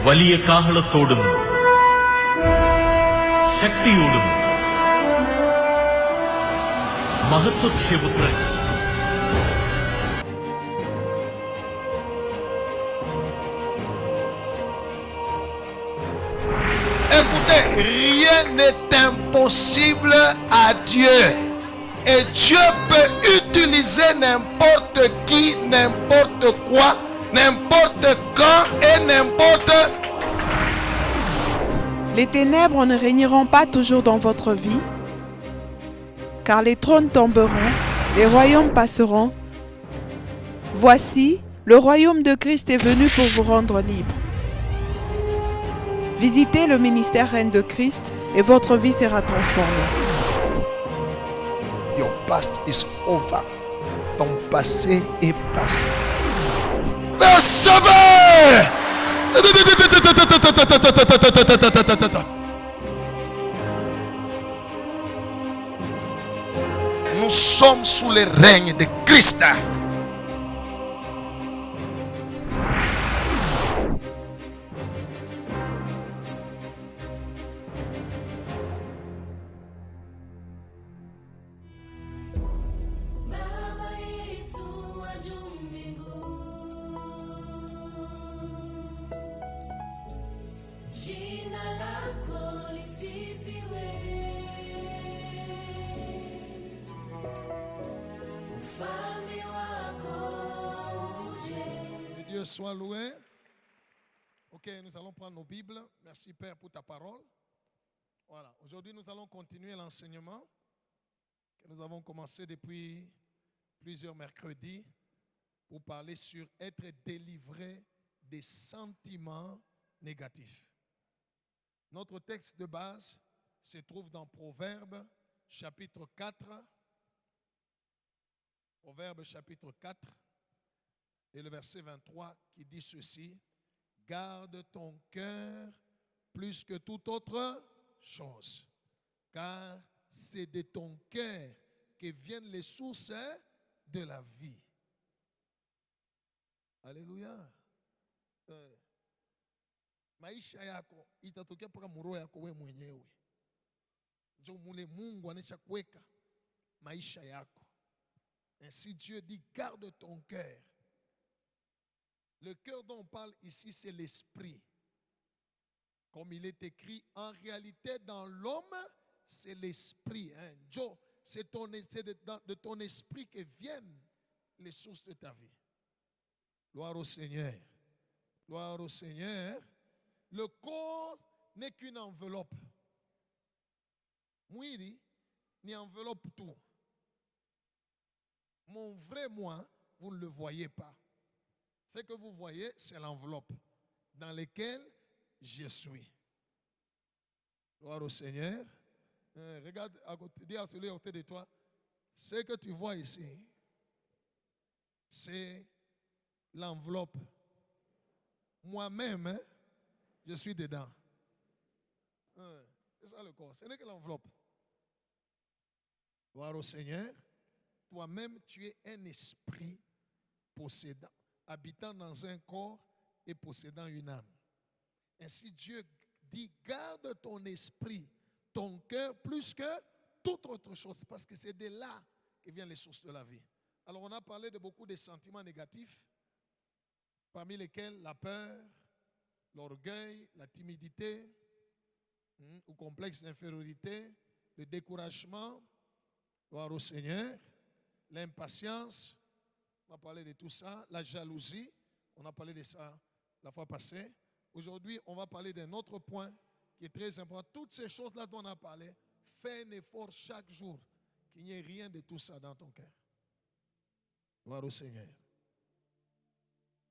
വലിയ കാഹളത്തോടും ശക്തിയോടും മഹത്വക്ഷേപുത്രൻ Écoutez, rien n'est impossible à Dieu. Et Dieu peut utiliser n'importe qui, n'importe quoi, n'importe quand et n'importe. Les ténèbres ne régneront pas toujours dans votre vie, car les trônes tomberont, les royaumes passeront. Voici, le royaume de Christ est venu pour vous rendre libre. Visitez le ministère Reine de Christ et votre vie sera transformée. Your past is over. Ton passé est passé. Le sauveur! Nous sommes sous le règne de Christ. Dieu soit loué. Ok, nous allons prendre nos Bibles. Merci Père pour ta parole. Voilà, aujourd'hui nous allons continuer l'enseignement que nous avons commencé depuis plusieurs mercredis pour parler sur être délivré des sentiments négatifs. Notre texte de base se trouve dans Proverbes chapitre 4. Proverbes chapitre 4 et le verset 23 qui dit ceci: garde ton cœur plus que toute autre chose, car c'est de ton cœur que viennent les sources de la vie. Alléluia. Maisha yako itatokea mpaka muroho yako wewe mwenyewe. Ndio mule Mungu anesha kuweka maisha yako. Ainsi Dieu dit garde ton cœur. Le cœur dont on parle ici, c'est l'esprit. Comme il est écrit, en réalité, dans l'homme, c'est l'esprit. Joe, c'est de ton esprit que viennent les sources de ta vie. Gloire au Seigneur. Gloire au Seigneur. Le corps n'est qu'une enveloppe. Mwiri, ni enveloppe tout. Mon vrai moi, vous ne le voyez pas. Ce que vous voyez, c'est l'enveloppe dans laquelle je suis. Gloire au Seigneur. Regarde, dis à celui à côté de toi, ce que tu vois ici, c'est l'enveloppe. Moi-même, je suis dedans. C'est ça le corps, ce n'est que l'enveloppe. Gloire au Seigneur. Toi-même, tu es un esprit possédant, habitant dans un corps et possédant une âme. Ainsi, Dieu dit, garde ton esprit, ton cœur, plus que toute autre chose, parce que c'est de là que viennent les sources de la vie. Alors, on a parlé de beaucoup de sentiments négatifs, parmi lesquels la peur, l'orgueil, la timidité, ou complexe d'infériorité, le découragement, gloire au Seigneur, l'impatience, on a parlé de tout ça, la jalousie, on a parlé de ça la fois passée. Aujourd'hui, on va parler d'un autre point qui est très important. Toutes ces choses-là dont on a parlé, fais un effort chaque jour qu'il n'y ait rien de tout ça dans ton cœur. Gloire au Seigneur.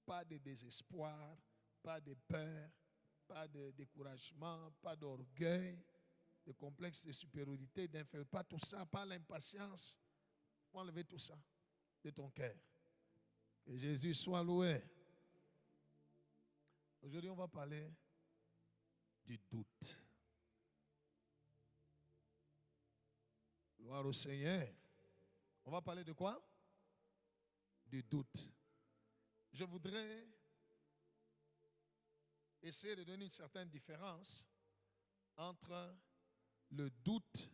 Pas de désespoir, pas de peur, pas de découragement, pas d'orgueil, de complexe de supériorité, d'infériorité, pas tout ça, pas l'impatience. Il faut enlever tout ça de ton cœur. Que Jésus soit loué. Aujourd'hui, on va parler du doute. Gloire au Seigneur. On va parler de quoi? Du doute. Je voudrais essayer de donner une certaine différence entre le doute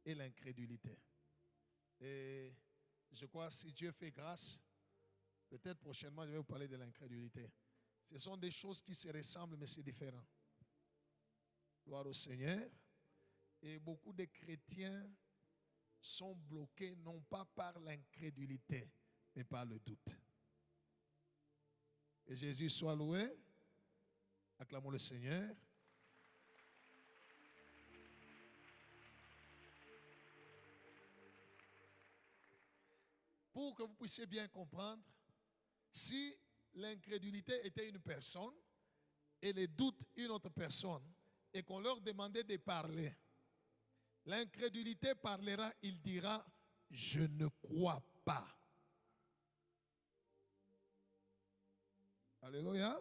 et l'incrédulité. Et je crois que si Dieu fait grâce, peut-être prochainement je vais vous parler de l'incrédulité. Ce sont des choses qui se ressemblent, mais c'est différent. Gloire au Seigneur. Et beaucoup de chrétiens sont bloqués non pas par l'incrédulité, mais par le doute. Que Jésus soit loué. Acclamons le Seigneur. Pour que vous puissiez bien comprendre, si l'incrédulité était une personne et le doute une autre personne, et qu'on leur demandait de parler, l'incrédulité parlera, il dira, je ne crois pas. Alléluia.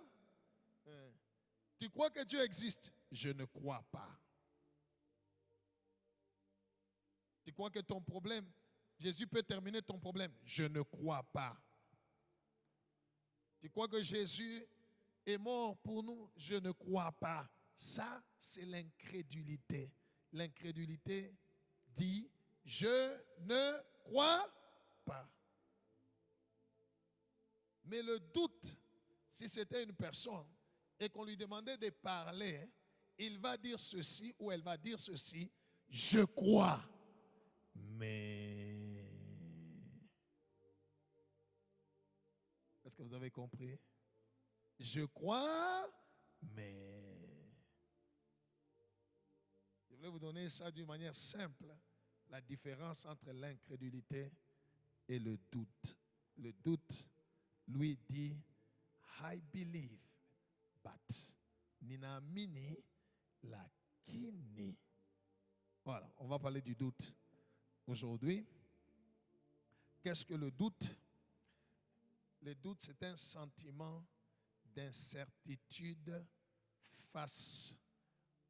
Tu crois que Dieu existe? Je ne crois pas. Tu crois que ton problème, Jésus peut terminer ton problème? Je ne crois pas. Tu crois que Jésus est mort pour nous? Je ne crois pas. Ça, c'est l'incrédulité. L'incrédulité dit, je ne crois pas. Mais le doute, si c'était une personne et qu'on lui demandait de parler, il va dire ceci ou elle va dire ceci, je crois. Mais... Est-ce que vous avez compris? Je crois, mais... Je voulais vous donner ça d'une manière simple, la différence entre l'incrédulité et le doute. Le doute, lui, dit, I believe, but ninaamini lakini. Voilà, on va parler du doute aujourd'hui. Qu'est-ce que le doute? Le doute, c'est un sentiment d'incertitude face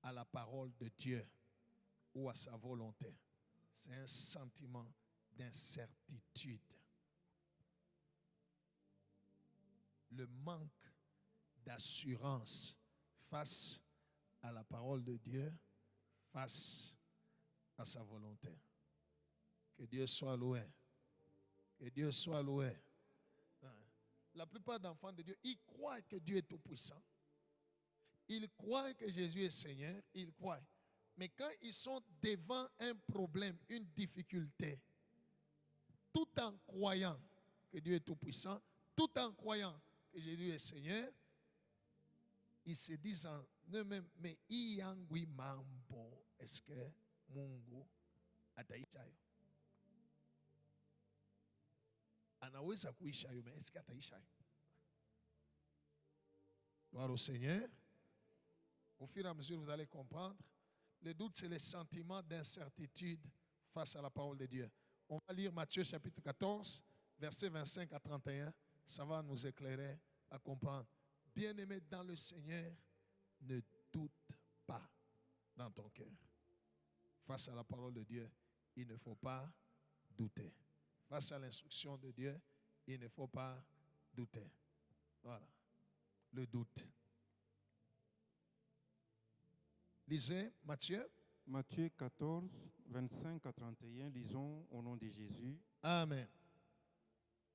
à la parole de Dieu ou à sa volonté. C'est un sentiment d'incertitude. Le manque d'assurance face à la parole de Dieu, face à sa volonté. Que Dieu soit loué. Que Dieu soit loué. La plupart d'enfants de Dieu, ils croient que Dieu est tout-puissant. Ils croient que Jésus est Seigneur. Ils croient. Mais quand ils sont devant un problème, une difficulté, tout en croyant que Dieu est tout-puissant, tout en croyant que Jésus est Seigneur, ils se disent en eux-mêmes, mais iyangwi mambo, est-ce que Mungu ataishayo? Anaweza kuishayo, mais est-ce que ataishayo? Gloire au Seigneur. Au fur et à mesure, vous allez comprendre. Le doute, c'est le sentiment d'incertitude face à la parole de Dieu. On va lire Matthieu chapitre 14, versets 25 à 31. Ça va nous éclairer à comprendre. Bien-aimé dans le Seigneur, ne doute pas dans ton cœur. Face à la parole de Dieu, il ne faut pas douter. Face à l'instruction de Dieu, il ne faut pas douter. Voilà. Le doute. Lisez Matthieu. Matthieu 14, 25 à 31, lisons au nom de Jésus. Amen.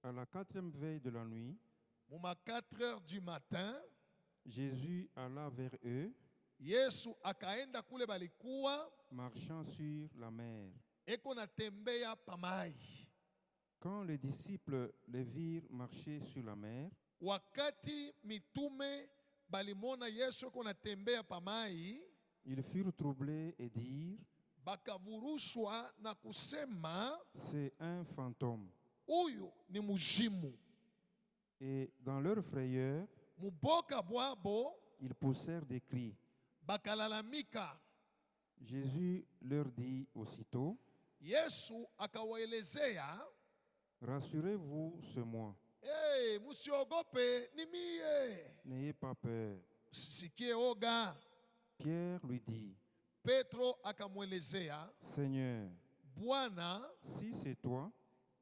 À la 4e veille de la nuit, À 4 heures du matin, Jésus alla vers eux, Yesu akaenda kule balikuwa marchant sur la mer. eko natembea pamai. Quand les disciples les virent marcher sur la mer, Wakati mitume balimona Yesu eko natembea pamai, ils furent troublés et dirent, bakavurushwa na kusema c'est un fantôme. huyu ni mujimu. Et dans leur frayeur, Muboka bwabo ils poussèrent des cris. bakalalamika. Jésus leur dit aussitôt, Yesu akawaelezea, rassurez-vous, c'est moi. hey, musiogope ni mie. N'ayez pas peur. Sikie oga. Pierre lui dit, Petro akamwelezea, Seigneur, Bwana, si c'est toi,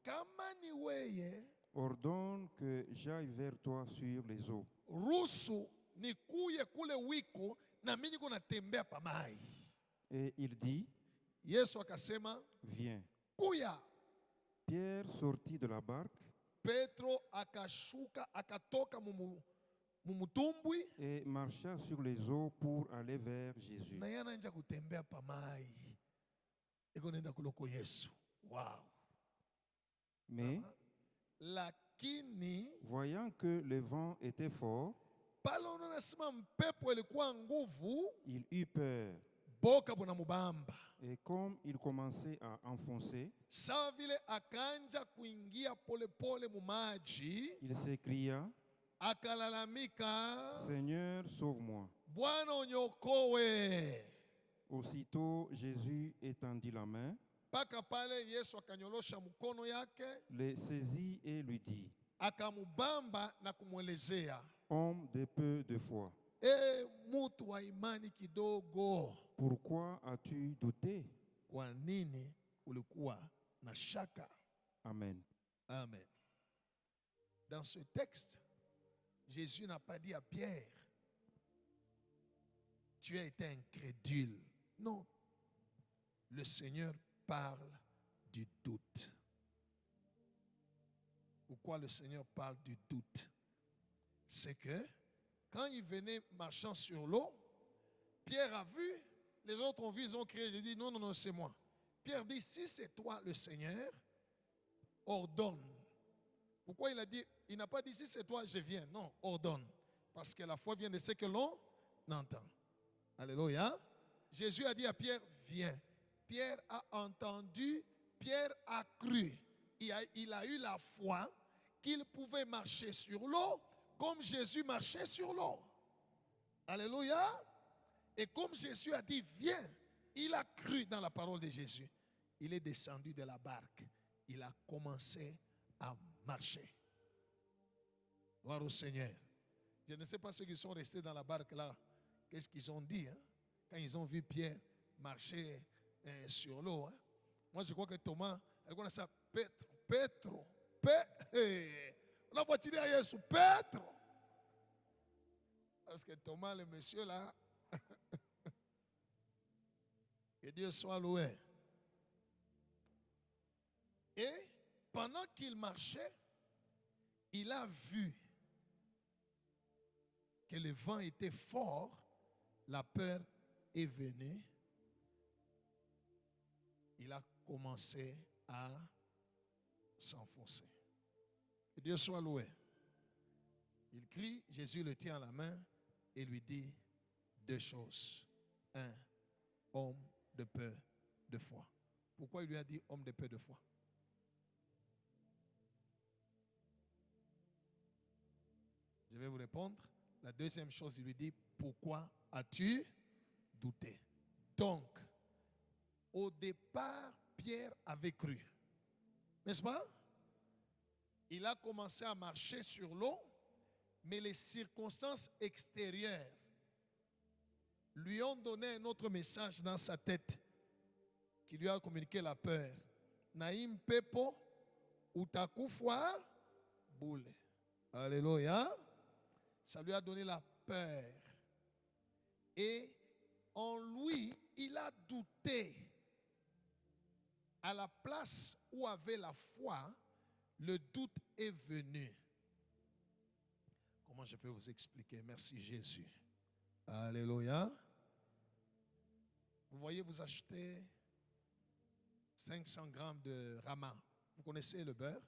kama ni weye, ordonne que j'aille vers toi sur les eaux. ruhusu nikuye kule wiko na mimi niko natembea pa mai. Et il dit, Yesu akasema, viens. kuya. Pierre sortit de la barque Petro akashuka akatoka mumutumbwi et marcha sur les eaux pour aller vers Jésus. na yana nja kutembea pa mai. Iko nenda kuloko Yesu. Wow. Mais, Lakini voyant que le vent était fort, pale unasema mpepo ilikuwa nguvu, il eut peur. boka buna mubamba. Et comme il commençait à enfoncer, Sawa vile akanja kuingia polepole mumaji, il s'écria, akalalamika, Seigneur, sauve-moi. Bwana unyokoe. Aussitôt, Jésus étendit la main, Paka pale Yesu akanyolosha mkono yake, le saisit et lui dit, akamubamba na kumwelezea, homme de peu de foi, mutu wa imani kidogo, pourquoi as-tu douté? kwa nini ulikuwa na shaka? Amen. Amen. Dans ce texte, Jésus n'a pas dit à Pierre, tu as été incrédule. Non. Le Seigneur parle du doute. Pourquoi le Seigneur parle du doute? C'est que quand il venait marchant sur l'eau, Pierre a vu, les autres ont vu, ils ont crié, j'ai dit non, non, non, c'est moi. Pierre dit, si c'est toi le Seigneur, ordonne. Pourquoi il a dit, il n'a pas dit si c'est toi, je viens. Non, ordonne. Parce que la foi vient de ce que l'on entend. Alléluia. Jésus a dit à Pierre, viens. Pierre a entendu, Pierre a cru. Il a eu la foi qu'il pouvait marcher sur l'eau comme Jésus marchait sur l'eau. Alléluia. Et comme Jésus a dit, viens, il a cru dans la parole de Jésus. Il est descendu de la barque. Il a commencé à marcher. Gloire au Seigneur. Je ne sais pas ceux qui sont restés dans la barque là, qu'est-ce qu'ils ont dit quand ils ont vu Pierre marcher sur l'eau. Moi je crois que Thomas, elle connaît ça, Petro. On a voici à Jésus, Petro. Parce que Thomas, le monsieur là, que Dieu soit loué. Et pendant qu'il marchait, il a vu que le vent était fort, la peur est venue. Il a commencé à s'enfoncer. Que Dieu soit loué. Il crie, Jésus le tient à la main et lui dit deux choses. Un, homme de peu de foi. Pourquoi il lui a dit homme de peu de foi? Je vais vous répondre. La deuxième chose, il lui dit, pourquoi as-tu douté? Donc, au départ, Pierre avait cru. N'est-ce pas? Il a commencé à marcher sur l'eau, mais les circonstances extérieures lui ont donné un autre message dans sa tête qui lui a communiqué la peur. Naïm pepo utakufwa boule. Alléluia. Ça lui a donné la peur. Et en lui, il a douté. À la place où avait la foi, le doute est venu. Comment je peux vous expliquer? Merci Jésus. Alléluia. Vous voyez, vous achetez 500 grammes de rama. Vous connaissez le beurre?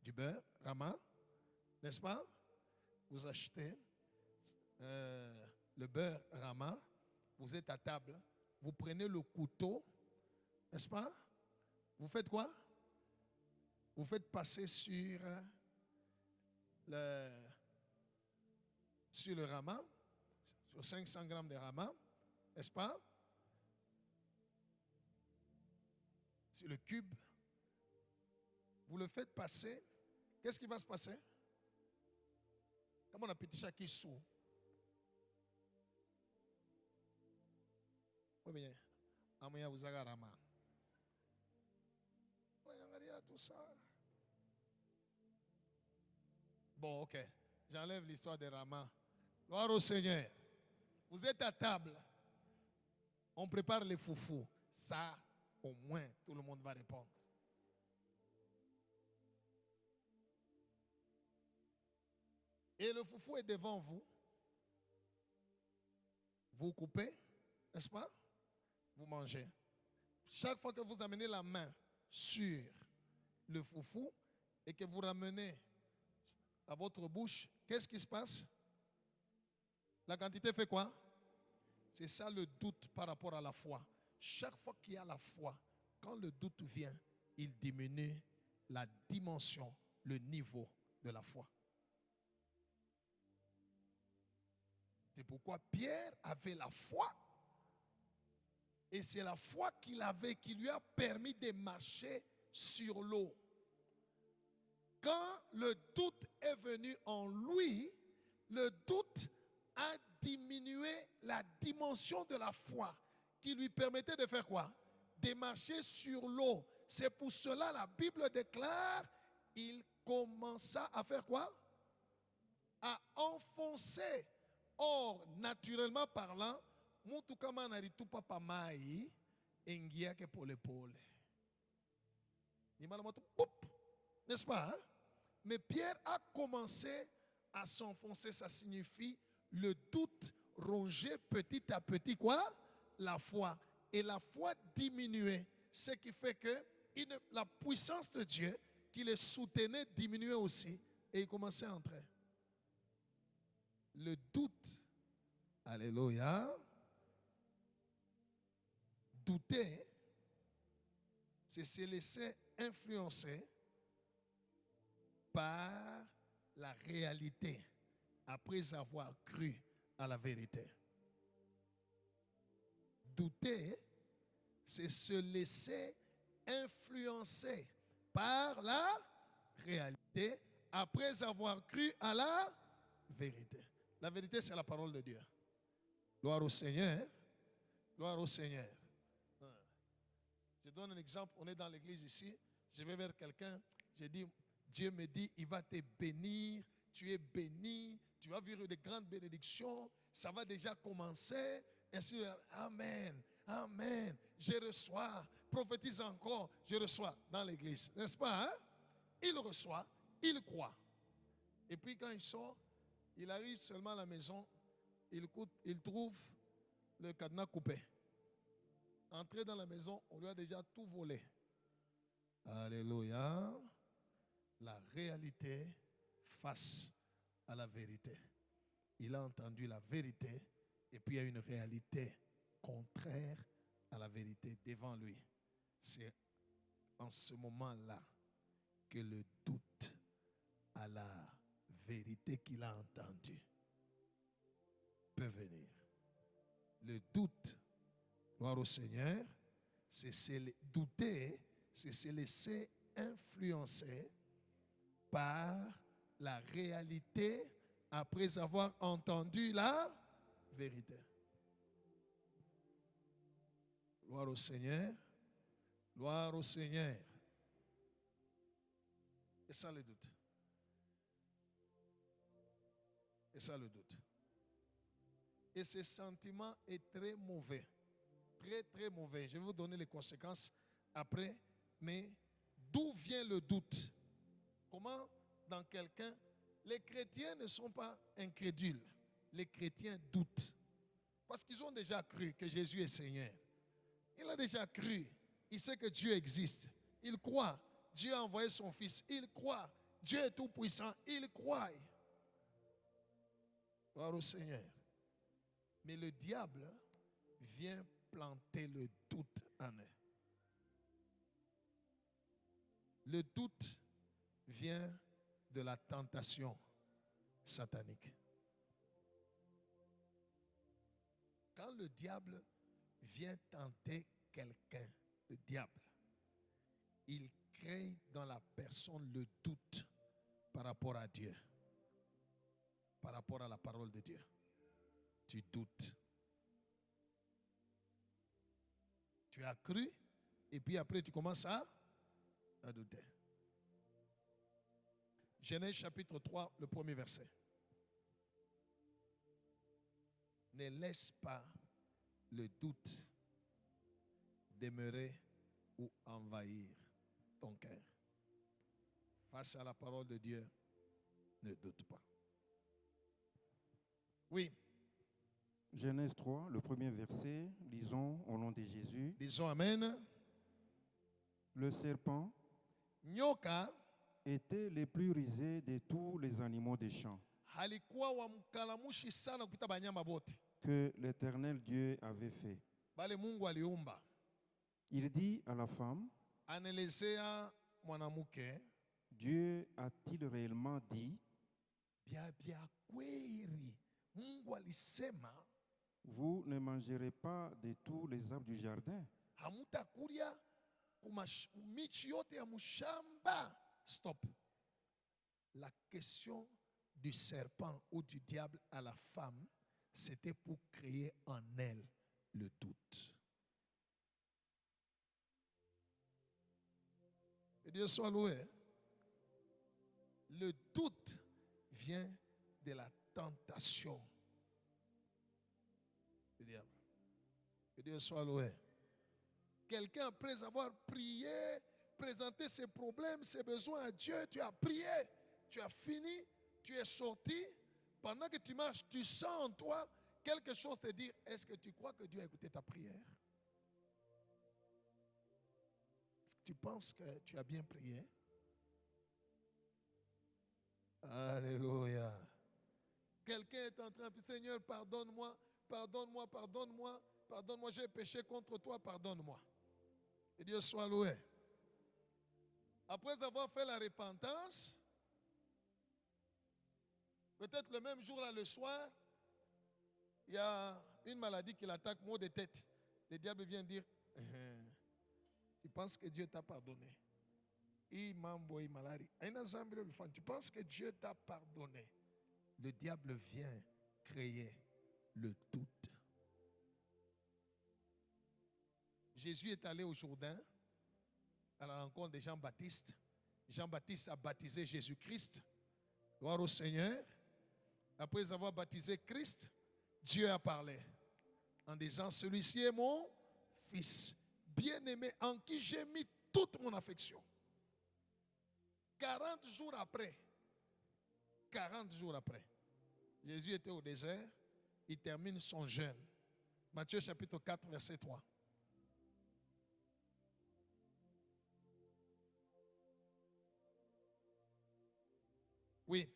Du beurre, rama, n'est-ce pas? Vous achetez le beurre rama, vous êtes à table, vous prenez le couteau, n'est-ce pas? Vous faites quoi? Vous faites passer sur le rama, sur 500 grammes de rama, n'est-ce pas? Sur le cube, vous le faites passer. Qu'est-ce qui va se passer? Comment on a petit chat qui sous? Oui, bien. Amoya vous a rama. Tout ça. Bon, ok. J'enlève l'histoire des ramas. Gloire au Seigneur. Vous êtes à table. On prépare les foufous. Ça, au moins, tout le monde va répondre. Et le foufou est devant vous. Vous coupez, n'est-ce pas? Vous mangez. Chaque fois que vous amenez la main sur le foufou et que vous ramenez à votre bouche, qu'est-ce qui se passe? La quantité fait quoi? C'est ça le doute par rapport à la foi. Chaque fois qu'il y a la foi, quand le doute vient, il diminue la dimension, le niveau de la foi. C'est pourquoi Pierre avait la foi. Et c'est la foi qu'il avait qui lui a permis de marcher sur l'eau. Quand le doute est venu en lui, le doute a diminué la dimension de la foi qui lui permettait de faire quoi? De marcher sur l'eau. C'est pour cela la Bible déclare, il commença à faire quoi? À enfoncer. Or, naturellement parlant, mutu kama naritu papa mai engia ke pole pole. N'est-ce pas? Hein? Mais Pierre a commencé à s'enfoncer. Ça signifie le doute rongeait petit à petit quoi? La foi. Et la foi diminuait. Ce qui fait que la puissance de Dieu qui les soutenait diminuait aussi. Et il commençait à entrer. Le doute, alléluia, douter, c'est se laisser influencer par la réalité après avoir cru à la vérité. Douter, c'est se laisser influencer par la réalité après avoir cru à la vérité. La vérité, c'est la parole de Dieu. Gloire au Seigneur. Gloire au Seigneur. Je donne un exemple. On est dans l'église ici. Je vais vers quelqu'un. Je dis, Dieu me dit, il va te bénir. Tu es béni. Tu vas vivre de grandes bénédictions. Ça va déjà commencer. Ainsi, amen. Amen. Je reçois. Prophétise encore. Je reçois dans l'église. N'est-ce pas? Hein? Il reçoit. Il croit. Et puis quand il sort, il arrive seulement à la maison, il trouve le cadenas coupé. Entré dans la maison, on lui a déjà tout volé. Alléluia. La réalité face à la vérité. Il a entendu la vérité et puis il y a une réalité contraire à la vérité devant lui. C'est en ce moment-là que le doute à la vérité qu'il a entendue peut venir. Le doute, gloire au Seigneur, c'est se douter, c'est se laisser influencer par la réalité après avoir entendu la vérité. Gloire au Seigneur, gloire au Seigneur. Et ça le doute. Et ça le doute. Et ce sentiment est très mauvais. Très, très mauvais. Je vais vous donner les conséquences après. Mais d'où vient le doute? Comment dans quelqu'un... Les chrétiens ne sont pas incrédules. Les chrétiens doutent. Parce qu'ils ont déjà cru que Jésus est Seigneur. Il a déjà cru. Il sait que Dieu existe. Il croit. Dieu a envoyé son Fils. Il croit. Dieu est tout puissant. Il croit. Gloire au Seigneur. Mais le diable vient planter le doute en eux. Le doute vient de la tentation satanique. Quand le diable vient tenter quelqu'un, le diable, il crée dans la personne le doute par rapport à Dieu. Par rapport à la parole de Dieu. Tu doutes. Tu as cru et puis après tu commences à douter. Genèse chapitre 3, le premier verset. Ne laisse pas le doute demeurer ou envahir ton cœur. Face à la parole de Dieu, ne doute pas. Oui, Genèse 3, le premier verset, lisons au nom de Jésus. disons Amen. Le serpent Nyoka était le plus rusé de tous les animaux des champs halikuwa wamkalamushi sana kupita banyama bote. que l'Éternel Dieu avait fait. Bale Mungu aliumba. Il dit à la femme, Anaelezea mwanamke, Dieu a-t-il réellement dit, bia kweli Mungu alisema vous ne mangerez pas de tous les arbres du jardin? hamutakulia michi yote ya mshamba. Stop. La question du serpent ou du diable à la femme, c'était pour créer en elle le doute. Que Dieu soit loué. Le doute vient de la tentation du diable. Que Dieu soit loué. Quelqu'un, après avoir prié, présenté ses problèmes, ses besoins à Dieu, tu as prié, tu as fini, tu es sorti. Pendant que tu marches, tu sens en toi quelque chose te dire, est-ce que tu crois que Dieu a écouté ta prière? Est-ce que tu penses que tu as bien prié? Alléluia. Quelqu'un est en train de dire, Seigneur, pardonne-moi, pardonne-moi, pardonne-moi, pardonne-moi, j'ai péché contre toi, pardonne-moi. Que Dieu soit loué. Après avoir fait la repentance, peut-être le même jour, là, le soir, il y a une maladie qui l'attaque, maux de tête. Le diable vient dire, tu penses que Dieu t'a pardonné? Tu penses que Dieu t'a pardonné? Le diable vient créer le doute. Jésus est allé au Jourdain à la rencontre de Jean-Baptiste. Jean-Baptiste a baptisé Jésus-Christ. Gloire au Seigneur. Après avoir baptisé Christ, Dieu a parlé en disant, celui-ci est mon fils, bien-aimé, en qui j'ai mis toute mon affection. 40 jours après, Jésus était au désert, il termine son jeûne. Matthieu chapitre 4, verset 3. Oui.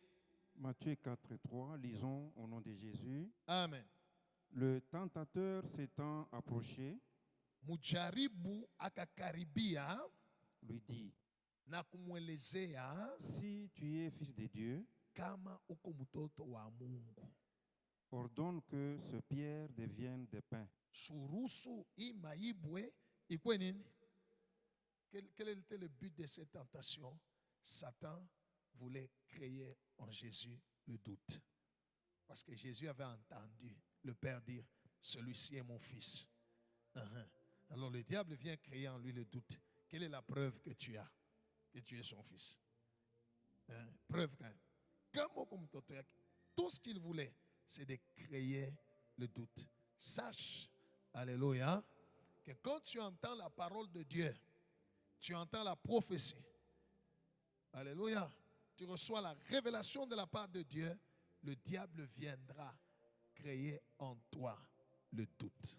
Matthieu 4, 3, lisons au nom de Jésus. Amen. Le tentateur s'étant approché, Mujaribu akakaribia lui dit, na kumwelezea si tu es fils de Dieu, kama uko mtoto wa Mungu, ordonne que ce pierre devienne des pains. Shurusu imaibwe ikwe nini? Quel était le but de cette tentation? Satan voulait créer en Jésus le doute. Parce que Jésus avait entendu le Père dire, celui-ci est mon fils. Alors le diable vient créer en lui le doute. Quelle est la preuve que tu as que tu es son fils? Preuve quand même. Tout ce qu'il voulait, c'est de créer le doute. Sache, alléluia, que quand tu entends la parole de Dieu, tu entends la prophétie, alléluia, tu reçois la révélation de la part de Dieu, le diable viendra créer en toi le doute.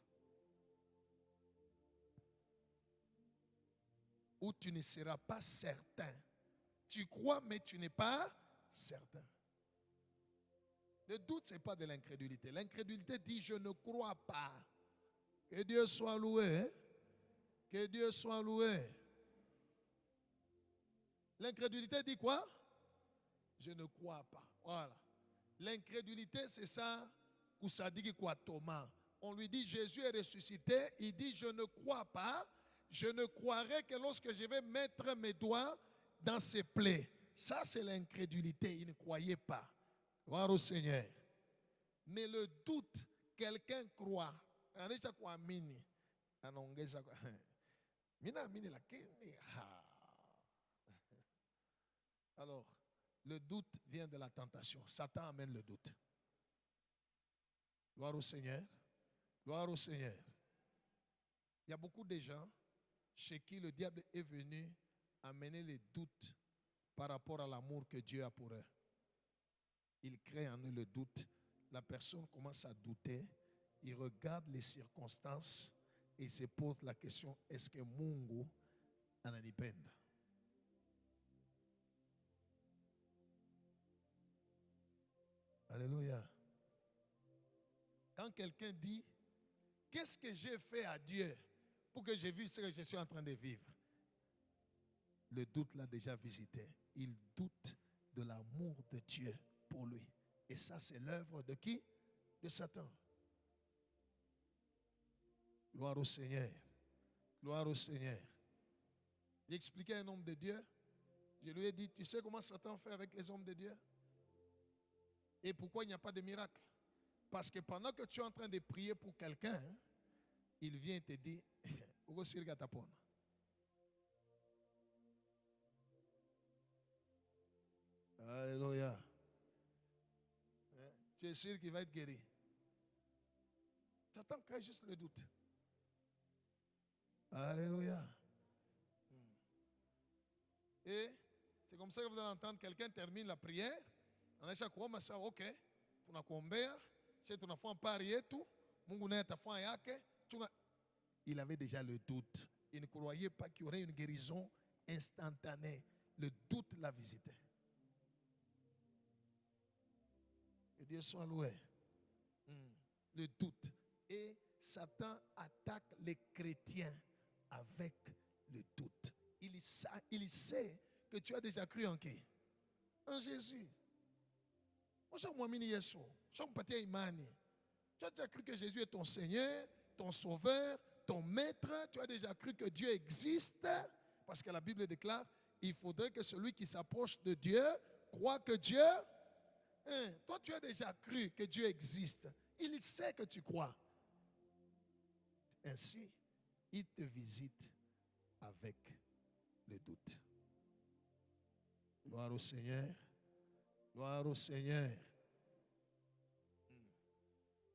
Où tu ne seras pas certain. Tu crois, mais tu n'es pas certain. Le doute, ce n'est pas de l'incrédulité. L'incrédulité dit, je ne crois pas. Que Dieu soit loué. Hein? Que Dieu soit loué. L'incrédulité dit quoi? Je ne crois pas. Voilà. L'incrédulité, c'est ça. Koussadiki quoi Thomas. On lui dit, Jésus est ressuscité. Il dit, je ne crois pas. Je ne croirai que lorsque je vais mettre mes doigts dans ses plaies. Ça, c'est l'incrédulité. Il ne croyait pas. Gloire au Seigneur. Mais le doute, quelqu'un croit. Alors, le doute vient de la tentation. Satan amène le doute. Gloire au Seigneur. Gloire au Seigneur. Il y a beaucoup de gens chez qui le diable est venu amener les doutes par rapport à l'amour que Dieu a pour eux. Il crée en eux le doute. La personne commence à douter. Il regarde les circonstances et il se pose la question, est-ce que Mungu ananipenda? Alléluia. Quand quelqu'un dit, qu'est-ce que j'ai fait à Dieu pour que j'ai vu ce que je suis en train de vivre? Le doute l'a déjà visité. Il doute de l'amour de Dieu pour lui. Et ça, c'est l'œuvre de qui? De Satan. Gloire au Seigneur. Gloire au Seigneur. J'ai expliqué à un homme de Dieu. Je lui ai dit, tu sais comment Satan fait avec les hommes de Dieu? Et pourquoi il n'y a pas de miracle? Parce que pendant que tu es en train de prier pour quelqu'un, il vient te dire, Alléluia. Tu es sûr qu'il va être guéri. Satan crée juste le doute. Alléluia. Et c'est comme ça que vous allez entendre quelqu'un termine la prière. Anaisha kuomba sawa, okay, tunakuombea, sisi tunafanya pari yetu, Mungu naye atafanya yake. Il avait déjà le doute. Il ne croyait pas qu'il y aurait une guérison instantanée. Le doute l'a visité. Que Dieu soit loué. Le doute. Et Satan attaque les chrétiens avec le doute. Il sait que tu as déjà cru en qui? En Jésus. Tu as déjà cru que Jésus est ton Seigneur, ton Sauveur, ton Maître. Tu as déjà cru que Dieu existe. Parce que la Bible déclare, il faudrait que celui qui s'approche de Dieu croit que Dieu... Toi, tu as déjà cru que Dieu existe. Il sait que tu crois. Ainsi, il te visite avec le doute. Gloire au Seigneur. Gloire au Seigneur.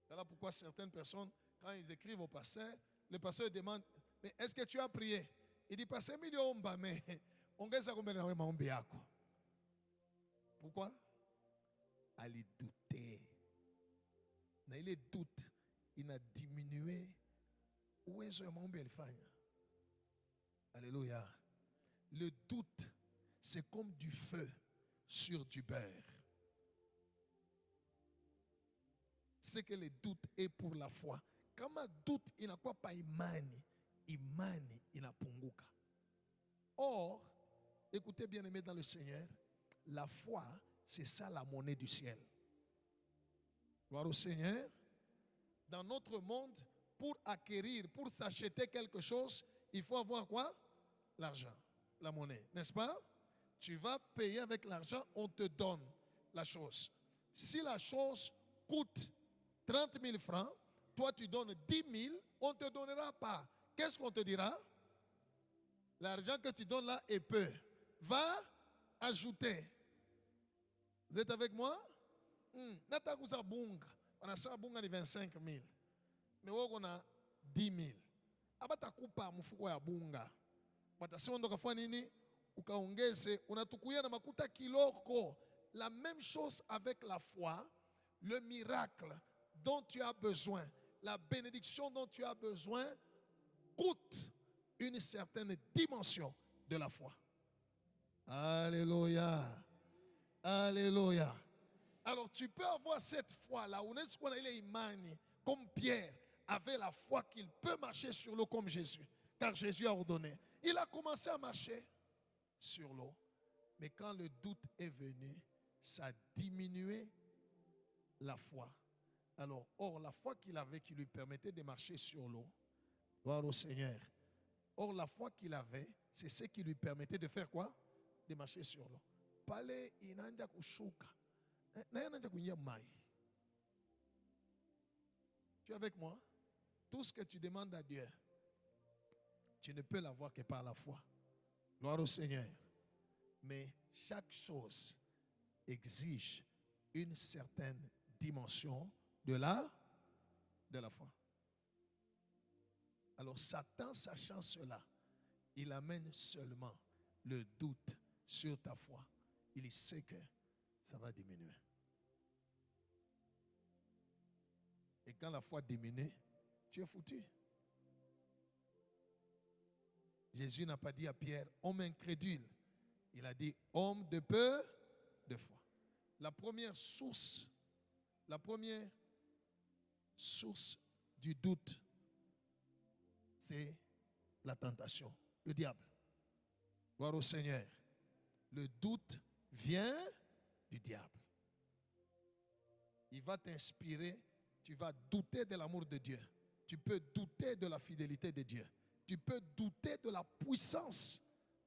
Voilà pourquoi certaines personnes, quand ils écrivent au pasteur, le pasteur demande, mais est-ce que tu as prié? Il dit, pasteur, mais pourquoi? Allez douter. Mais il doute, il a diminué. Où est-ce que Alléluia. Le doute, c'est comme du feu sur du beurre. C'est que le doute est pour la foi. Quand un doute, il n'a quoi pas imani. Imani, il n'a punguka. Or, écoutez bien aimé dans le Seigneur, la foi, c'est ça la monnaie du ciel. Gloire au Seigneur. Dans notre monde, pour acquérir, pour s'acheter quelque chose, il faut avoir quoi? L'argent, la monnaie, n'est-ce pas? Tu vas payer avec l'argent, on te donne la chose. Si la chose coûte 30 000 francs, toi tu donnes 10 000, on ne te donnera pas. Qu'est-ce qu'on te dira? L'argent que tu donnes là est peu. Va ajouter. Vous êtes avec moi? Natakuza bunga. On a ça bunga de 25 000. Mais on a 10 000. Abatakupa mfuko ya bunga. Watasema ndo kafanya nini? Ukaongeze, unatukuya na makuta kiloko. La même chose avec la foi, le miracle dont tu as besoin, la bénédiction dont tu as besoin coûte une certaine dimension de la foi. Alléluia. Alléluia. Alors tu peux avoir cette foi-là, comme Pierre avait la foi qu'il peut marcher sur l'eau comme Jésus, car Jésus a ordonné. Il a commencé à marcher sur l'eau, mais quand le doute est venu, ça a diminué la foi. Alors, or, la foi qu'il avait qui lui permettait de marcher sur l'eau, gloire au Seigneur. Or, la foi qu'il avait, c'est ce qui lui permettait de faire quoi? De marcher sur l'eau. Pale inanja kushuka. Na inanja kuingia mai. Tu es avec moi? Tout ce que tu demandes à Dieu, tu ne peux l'avoir que par la foi. Gloire au Seigneur. Mais chaque chose exige une certaine dimension de la de la foi. Alors Satan, sachant cela, il amène seulement le doute sur ta foi. Il sait que ça va diminuer. Et quand la foi diminue, tu es foutu. Jésus n'a pas dit à Pierre, homme incrédule. Il a dit, homme de peu de foi. La première source du doute, c'est la tentation, le diable. Gloire au Seigneur. Le doute vient du diable. Il va t'inspirer, tu vas douter de l'amour de Dieu. Tu peux douter de la fidélité de Dieu. Tu peux douter de la puissance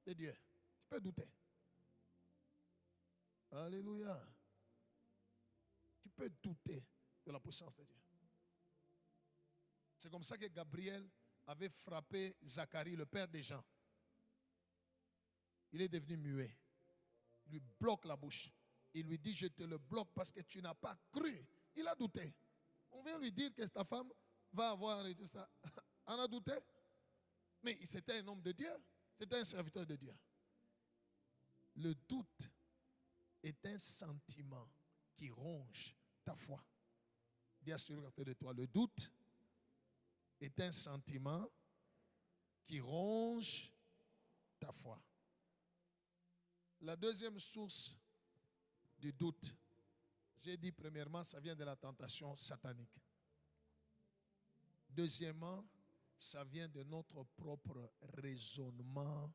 de Dieu. Tu peux douter. Alléluia. Tu peux douter de la puissance de Dieu. C'est comme ça que Gabriel avait frappé Zacharie, le père des gens. Il est devenu muet. Il lui bloque la bouche. Il lui dit, je te le bloque parce que tu n'as pas cru. Il a douté. On vient lui dire que ta femme va avoir et tout ça. On a douté. Mais c'était un homme de Dieu. C'était un serviteur de Dieu. Le doute est un sentiment qui ronge ta foi. Dis à celui côté de toi, le doute est un sentiment qui ronge ta foi. La deuxième source du doute, j'ai dit premièrement, ça vient de la tentation satanique. Deuxièmement, ça vient de notre propre raisonnement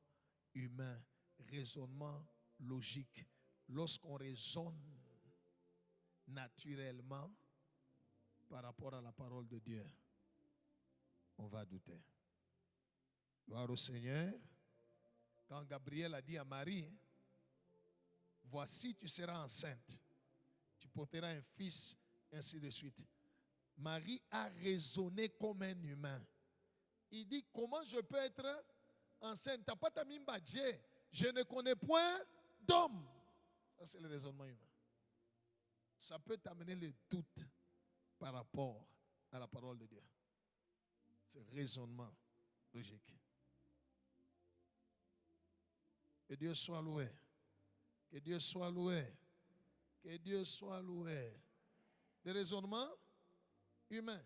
humain, raisonnement logique. Lorsqu'on raisonne naturellement par rapport à la parole de Dieu, on va douter. Gloire au Seigneur. Quand Gabriel a dit à Marie, voici tu seras enceinte, tu porteras un fils, ainsi de suite. Marie a raisonné comme un humain. Il dit, comment je peux être enceinte? T'as pas ta mimba, Dieu. Je ne connais point d'homme. Ça, c'est le raisonnement humain. Ça peut t'amener le doute par rapport à la parole de Dieu. C'est raisonnement logique. Que Dieu soit loué. Que Dieu soit loué. Que Dieu soit loué. Le raisonnement humain.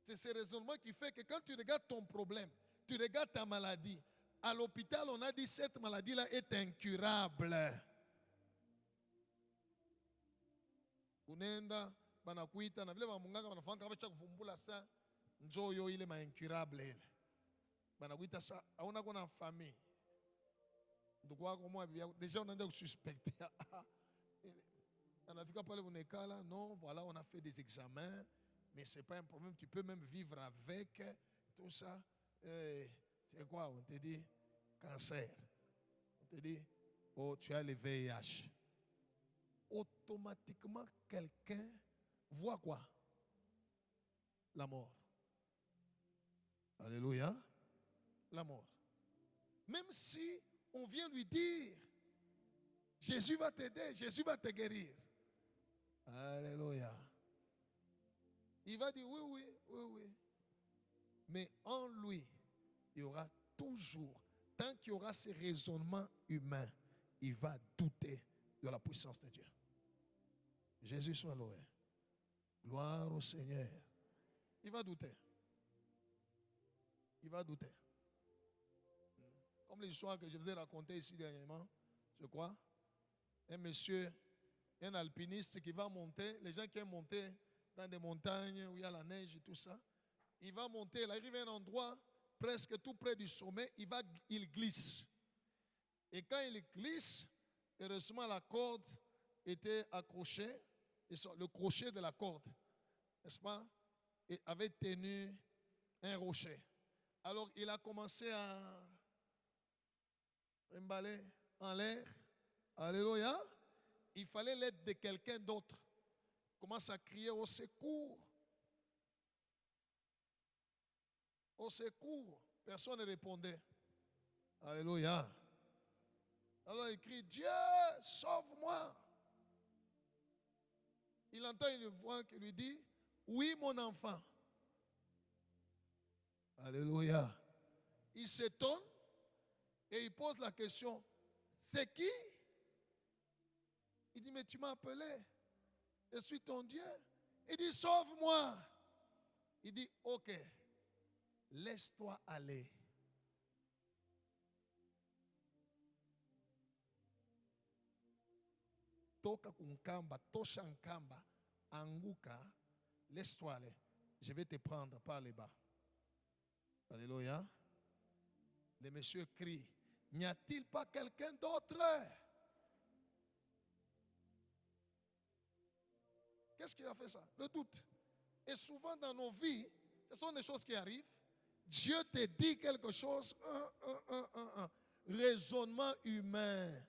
C'est ce raisonnement qui fait que quand tu regardes ton problème, tu regardes ta maladie, à l'hôpital, on a dit cette maladie-là est incurable. Unenda, banakuita, na vile bamunganga banafanga kabacha kuvumbula sa njoyo ile ma incurable ile. Banakuita sa hauna kuna famille. Ndugu wako mwa déjà on a déjà suspecté. On a fika pale unekala, non, voilà, on a fait des examens, mais c'est pas un problème, tu peux même vivre avec tout ça. C'est quoi? On te dit cancer. On te dit, oh, tu as le VIH. Automatiquement, quelqu'un voit quoi? La mort. Alléluia. La mort. Même si on vient lui dire, Jésus va t'aider, Jésus va te guérir. Alléluia. Il va dire oui, oui, oui, oui. Mais en lui, il y aura toujours, tant qu'il y aura ces raisonnements humains, il va douter de la puissance de Dieu. Jésus soit loué. Gloire au Seigneur. Il va douter. Il va douter. Comme l'histoire que je vous ai racontée ici dernièrement, je crois. Un monsieur, un alpiniste qui va monter, les gens qui aiment monter dans des montagnes où il y a la neige et tout ça, il va monter, il arrive à un endroit presque tout près du sommet, il glisse. Et quand il glisse, heureusement la corde était accrochée, et le crochet de la corde, n'est-ce pas, avait tenu un rocher. Alors il a commencé à emballer en l'air. Alléluia. Il fallait l'aide de quelqu'un d'autre. Il commence à crier au secours. Au secours. Personne ne répondait. Alléluia. Alors il crie, Dieu, sauve-moi. Il entend une voix qui lui dit, oui mon enfant. Alléluia. Il s'étonne et il pose la question, c'est qui? Il dit, mais tu m'as appelé. Je suis ton Dieu. Il dit, sauve-moi. Il dit, ok, laisse-toi aller. Toka kunkamba, tosha nkamba, anguka, laisse-toi aller. Je vais te prendre par les bas. Alléluia. Le monsieur crie, n'y a-t-il pas quelqu'un d'autre? Qu'est-ce qui a fait ça? Le doute. Et souvent dans nos vies, ce sont des choses qui arrivent. Dieu te dit quelque chose, raisonnement humain.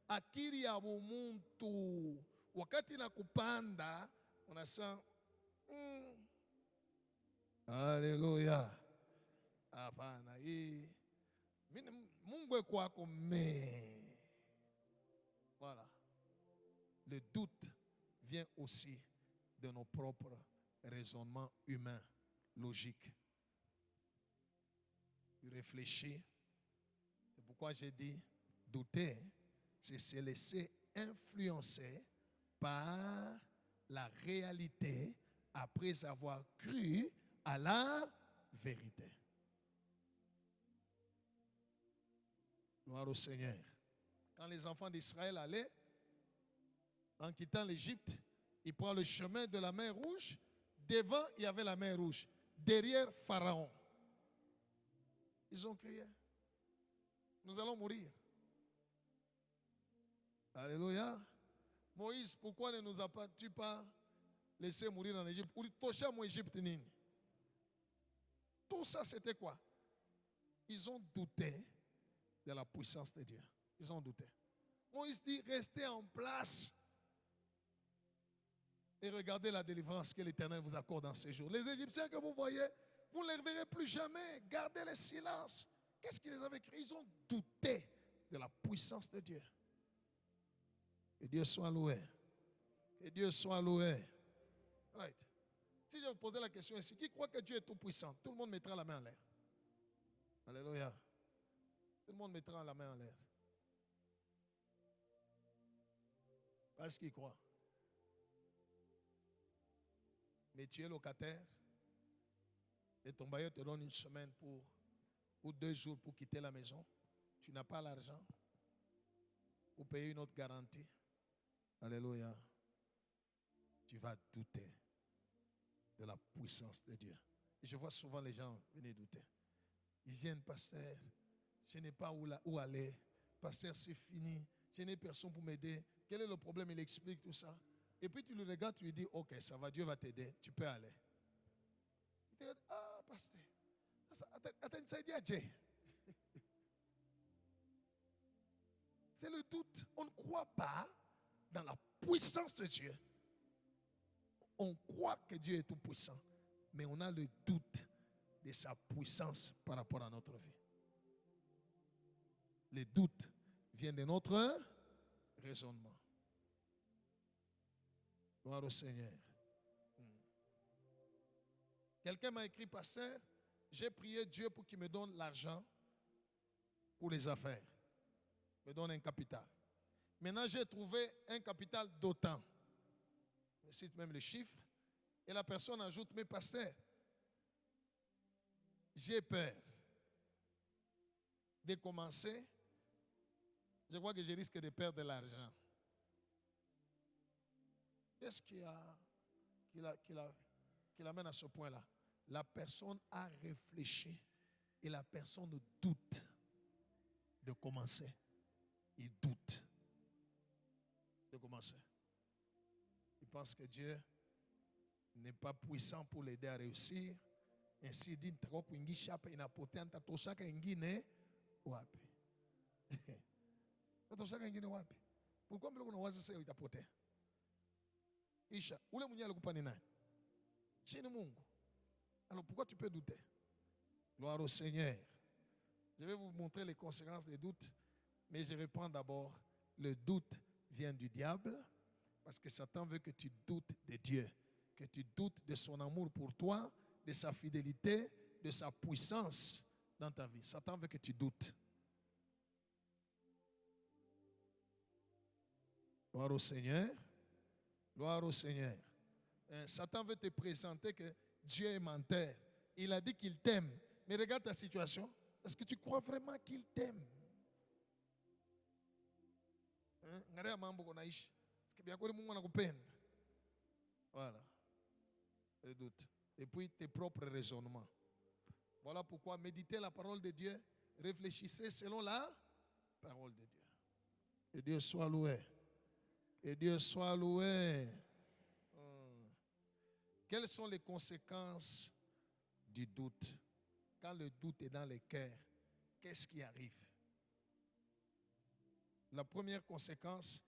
Akili ya muntu. Wakati na kupanda, unasema, Alléluia. Hapana, hii Mungu kwako me. Voilà. Le doute vient aussi de nos propres raisonnements humains, logiques. Tu réfléchis. C'est pourquoi j'ai dit, douter, c'est se laisser influencer par la réalité après avoir cru à la vérité. Gloire au Seigneur. Quand les enfants d'Israël allaient, en quittant l'Égypte, ils prennent le chemin de la mer Rouge. Devant, il y avait la mer Rouge. Derrière, Pharaon. Ils ont crié, nous allons mourir. Alléluia. Moïse, pourquoi ne nous as-tu pas laissé mourir en Égypte? Tout ça, c'était quoi? Ils ont douté de la puissance de Dieu. Ils ont douté. Moïse dit, restez en place et regardez la délivrance que l'Éternel vous accorde dans ces jours. Les Égyptiens que vous voyez, vous ne les verrez plus jamais. Gardez le silence. Qu'est-ce qu'ils avaient créé? Ils ont douté de la puissance de Dieu. Que Dieu soit loué. Que Dieu soit loué. Right. Si je vous posais la question ici, qui croit que Dieu est tout puissant? Tout le monde mettra la main en l'air. Alléluia. Tout le monde mettra la main en l'air. Parce qu'il croit. Mais tu es locataire et ton bailleur te donne une semaine ou 2 jours pour quitter la maison. Tu n'as pas l'argent pour payer une autre garantie. Alléluia. Tu vas douter de la puissance de Dieu. Et je vois souvent les gens venir douter. Ils viennent, pasteur, je n'ai pas où aller. Pasteur, c'est fini. Je n'ai personne pour m'aider. Quel est le problème? Il explique tout ça. Et puis tu le regardes, tu lui dis, ok, ça va, Dieu va t'aider, tu peux aller. Il te dit, ah, pasteur, attends, ça dit à Dieu. C'est le doute. On ne croit pas dans la puissance de Dieu. On croit que Dieu est tout puissant, mais on a le doute de sa puissance par rapport à notre vie. Le doute vient de notre raisonnement. Gloire au Seigneur. Quelqu'un m'a écrit, pasteur, j'ai prié Dieu pour qu'il me donne l'argent pour les affaires. Me donne un capital. Maintenant, j'ai trouvé un capital d'autant. Je cite même le chiffre. Et la personne ajoute, mais pasteur, j'ai peur de commencer. Je crois que je risque de perdre de l'argent. Qu'est-ce qui l'amène à ce point-là? La personne a réfléchi et la personne doute de commencer. Il doute de commencer. Il pense que Dieu n'est pas puissant pour l'aider à réussir. Ainsi, il dit, pourquoi me Isha, ule mwenye alikupa ni nani? Chini Mungu. Alors pourquoi tu peux douter? Gloire au Seigneur. Je vais vous montrer les conséquences des doutes, mais je reprends d'abord. Le doute vient du diable Parce que Satan veut que tu doutes de Dieu, que tu doutes de son amour pour toi, de sa fidélité, de sa puissance dans ta vie. Satan veut que tu doutes. Gloire au Seigneur. Gloire au Seigneur. Satan veut te présenter que Dieu est menteur. Il a dit qu'il t'aime. Mais regarde ta situation. Est-ce que tu crois vraiment qu'il t'aime? Voilà. Le doute. Et puis tes propres raisonnements. Voilà pourquoi méditez la parole de Dieu. Réfléchissez selon la parole de Dieu. Que Dieu soit loué. Que Dieu soit loué. Quelles sont les conséquences du doute? Quand le doute est dans les cœurs, qu'est-ce qui arrive? La première conséquence,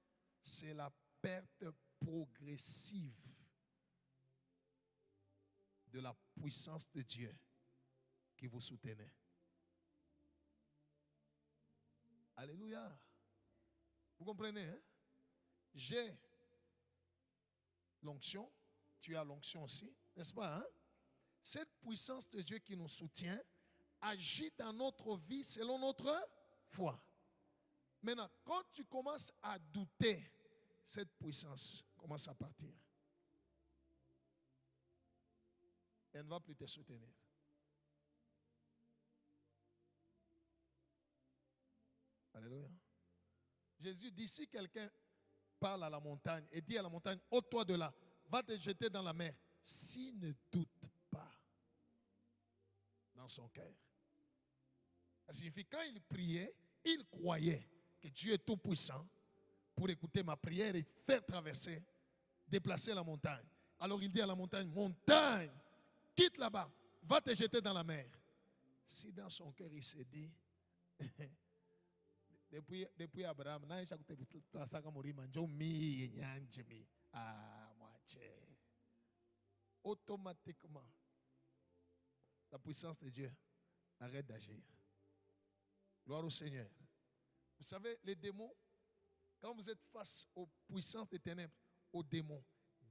c'est la perte progressive de la puissance de Dieu qui vous soutenait. Alléluia. Vous comprenez, hein? J'ai l'onction, tu as l'onction aussi, n'est-ce pas, hein? Cette puissance de Dieu qui nous soutient agit dans notre vie selon notre foi. Maintenant, quand tu commences à douter, cette puissance commence à partir. Elle ne va plus te soutenir. Alléluia. Jésus dit, si quelqu'un parle à la montagne et dit à la montagne, ôte-toi de là, va te jeter dans la mer, s'il ne doute pas dans son cœur. Ça signifie quand il priait, il croyait que Dieu est tout puissant pour écouter ma prière et faire traverser, déplacer la montagne. Alors il dit à la montagne, montagne, quitte là-bas, va te jeter dans la mer. Si dans son cœur il s'est dit, depuis Abraham, automatiquement, la puissance de Dieu arrête d'agir. Gloire au Seigneur. Vous savez, les démons, quand vous êtes face aux puissances des ténèbres, aux démons,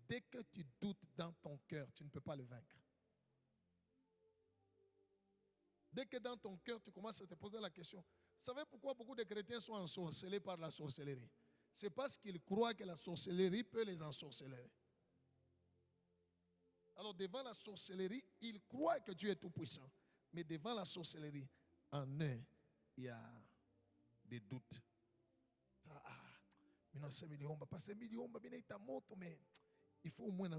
dès que tu doutes dans ton cœur, tu ne peux pas le vaincre. Dès que dans ton cœur, tu commences à te poser la question, vous savez pourquoi beaucoup de chrétiens sont ensorcelés par la sorcellerie? C'est parce qu'ils croient que la sorcellerie peut les ensorceler. Alors devant la sorcellerie, ils croient que Dieu est tout puissant. Mais devant la sorcellerie, en eux, il y a des doutes. Parce que mais il faut au moins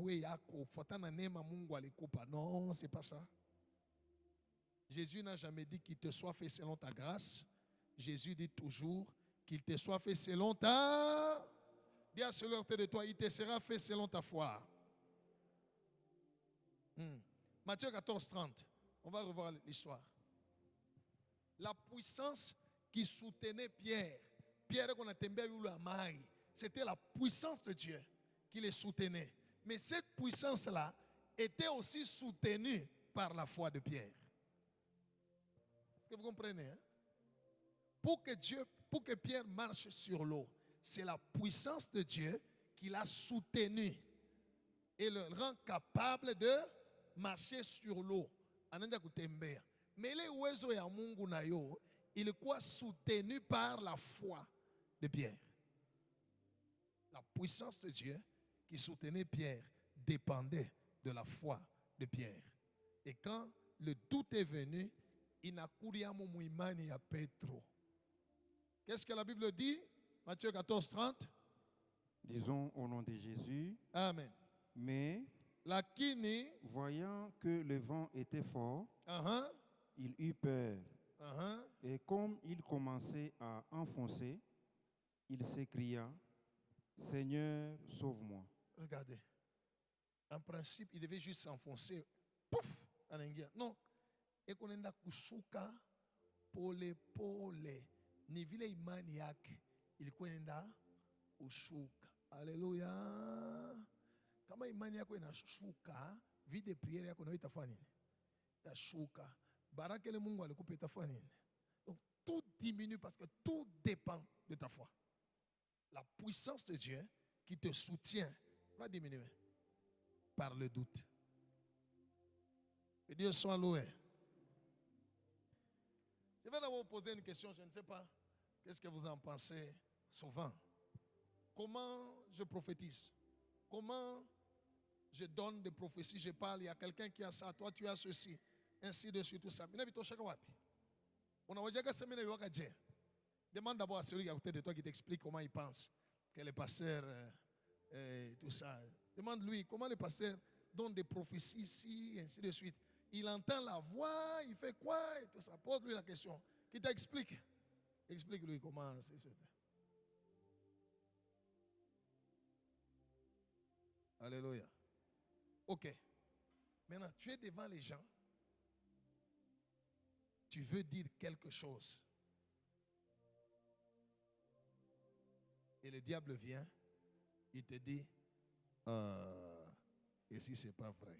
non, c'est pas ça. Jésus n'a jamais dit qu'il te soit fait selon ta grâce. Jésus dit toujours qu'il te soit fait selon ta... Dis à celui de toi, il te sera fait selon ta foi. Matthieu 14, 30. On va revoir l'histoire. La puissance qui soutenait Pierre. Pierre qu'on a tombé la maille. C'était la puissance de Dieu qui les soutenait. Mais cette puissance-là était aussi soutenue par la foi de Pierre. Est-ce que vous comprenez? Hein? Pour que Pierre marche sur l'eau, c'est la puissance de Dieu qui l'a soutenu et le rend capable de marcher sur l'eau. Mais les oiseaux et Mungu nayo, il est quoi soutenu par la foi de Pierre. La puissance de Dieu qui soutenait Pierre dépendait de la foi de Pierre. Et quand le doute est venu, il n'a kuriamo muimani à Petro. Qu'est-ce que la Bible dit? Matthieu 14, 30. Disons au nom de Jésus. Amen. Mais, Lakini, voyant que le vent était fort, il eut peur. Et comme il commençait à enfoncer, il s'écria, Seigneur, sauve-moi. Regardez. En principe, il devait juste s'enfoncer. Pouf! Non. Et qu'on enda kushuka pole pole. Ni vile imani yake ilikuwa inaenda kushuka. Haleluya. Kama imani yako inashuka, vide priere yako nayo itafanya nini? Itashuka. Baraka ile Mungu alikupa itafanya nini? Donc tout diminue parce que tout dépend de ta foi. La puissance de Dieu qui te soutient va diminuer par le doute. Que Dieu soit loué. Je vais d'abord vous poser une question, je ne sais pas. Qu'est-ce que vous en pensez souvent? Comment je prophétise? Comment je donne des prophéties? Je parle, il y a quelqu'un qui a ça, toi tu as ceci, ainsi de suite, tout ça. Demande d'abord à celui qui est à côté de toi qui t'explique comment il pense, que les pasteurs, tout ça. Demande-lui comment les pasteurs donnent des prophéties ici, ainsi de suite. Il entend la voix, il fait quoi et tout ça. Pose-lui la question. Qui t'explique? Explique-lui comment c'est ça. Alléluia. Ok. Maintenant, tu es devant les gens. Tu veux dire quelque chose. Et le diable vient. Il te dit, et si ce n'est pas vrai?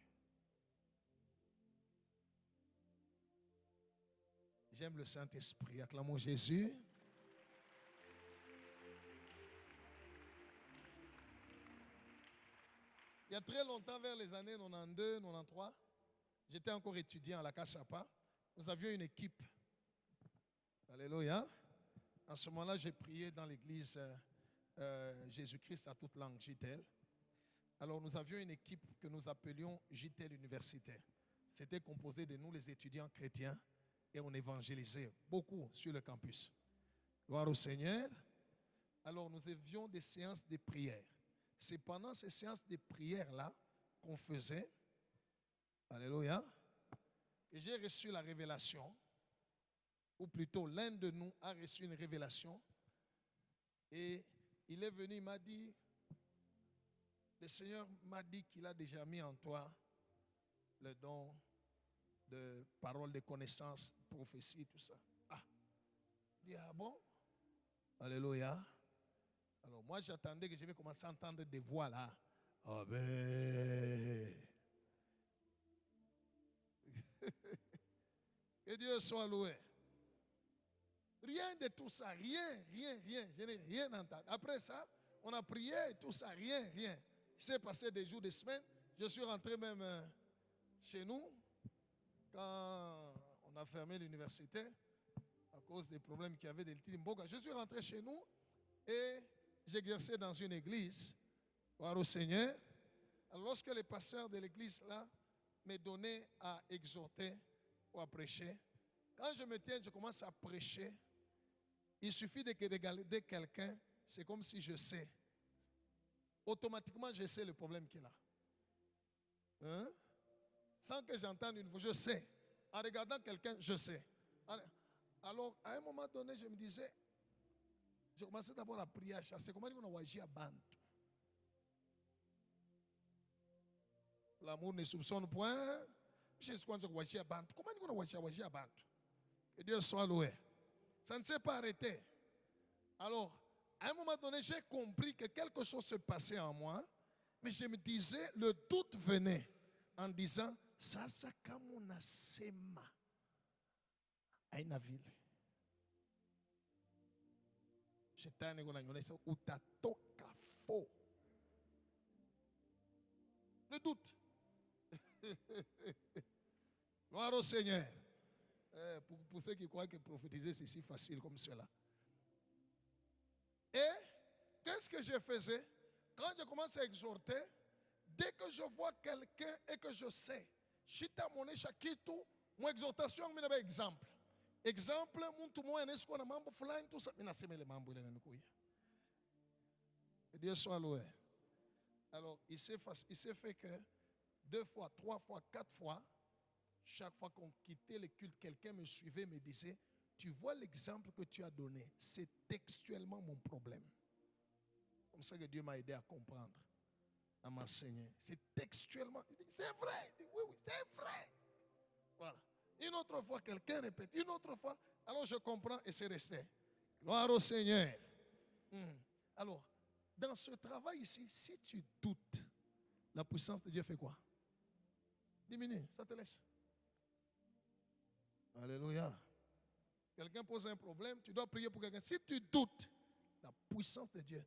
J'aime le Saint-Esprit. Acclamons Jésus. Il y a très longtemps, vers les années 92, 93, j'étais encore étudiant à la Cassapa. Nous avions une équipe. Alléluia. En ce moment-là, j'ai prié dans l'église Jésus-Christ à toute langue, JTL. Alors, nous avions une équipe que nous appelions JTL universitaire. C'était composé de nous, les étudiants chrétiens, et on évangélisait beaucoup sur le campus. Gloire au Seigneur. Alors, nous avions des séances de prière. C'est pendant ces séances de prière-là qu'on faisait, alléluia, que j'ai reçu la révélation, ou plutôt l'un de nous a reçu une révélation, et il est venu, il m'a dit, le Seigneur m'a dit qu'il a déjà mis en toi le don de paroles, de connaissances, prophéties, tout ça. Ah, il dit, ah bon? Alléluia. Alors moi j'attendais que je vais commencer à entendre des voix là. Amen. Que Dieu soit loué. Rien de tout ça, rien. Je n'ai rien entendu. Après ça, on a prié et tout ça, rien. Il s'est passé des jours, des semaines. Je suis rentré même chez nous quand on a fermé l'université à cause des problèmes qu'il y avait de l'Itimboga. Je suis rentré chez nous et j'exerçais dans une église, gloire au Seigneur. Alors, lorsque les pasteurs de l'église là me donnaient à exhorter ou à prêcher, quand je me tiens, je commence à prêcher. Il suffit de regarder quelqu'un, c'est comme si je sais. Automatiquement, je sais le problème qu'il a. Hein? Sans que j'entende une voix, je sais. En regardant quelqu'un, je sais. Alors, à un moment donné, je me disais, je commençais d'abord à prier, à chasser. Comment on agir à Bantu? L'amour ne soupçonne point. Je suis quand je agir à Bantu. Comment on agir à Bantu? Que Dieu soit loué. Ça ne s'est pas arrêté. Alors, à un moment donné, j'ai compris que quelque chose se passait en moi, mais je me disais, le doute venait en disant, ça, ça, comme on a sema à une ville. Shetani kuna nyonesa utatoka faux. Le doute. Gloire au Seigneur. Pour ceux qui croient que prophétiser c'est si facile comme cela. Et qu'est-ce que je faisais? Quand je commence à exhorter, dès que je vois quelqu'un et que je sais, chita mone shakitu, mon exhortation me donne exemple. Exemple, muntu moya nesko na mambo fulani tout ça, mina sema le mambo ile nikuya. Que Dieu soit loué. Alors, il s'est fait que 2 fois, 3 fois, 4 fois, chaque fois qu'on quittait le culte, quelqu'un me suivait, me disait, tu vois l'exemple que tu as donné, c'est textuellement mon problème. Comme ça que Dieu m'a aidé à comprendre, à m'enseigner. C'est textuellement, c'est vrai, oui, c'est vrai. Voilà. Une autre fois, quelqu'un répète, une autre fois, alors je comprends et c'est resté. Gloire au Seigneur. Alors, dans ce travail ici, si tu doutes, la puissance de Dieu fait quoi? Diminue, ça te laisse. Alléluia. Quelqu'un pose un problème, tu dois prier pour quelqu'un. Si tu doutes, la puissance de Dieu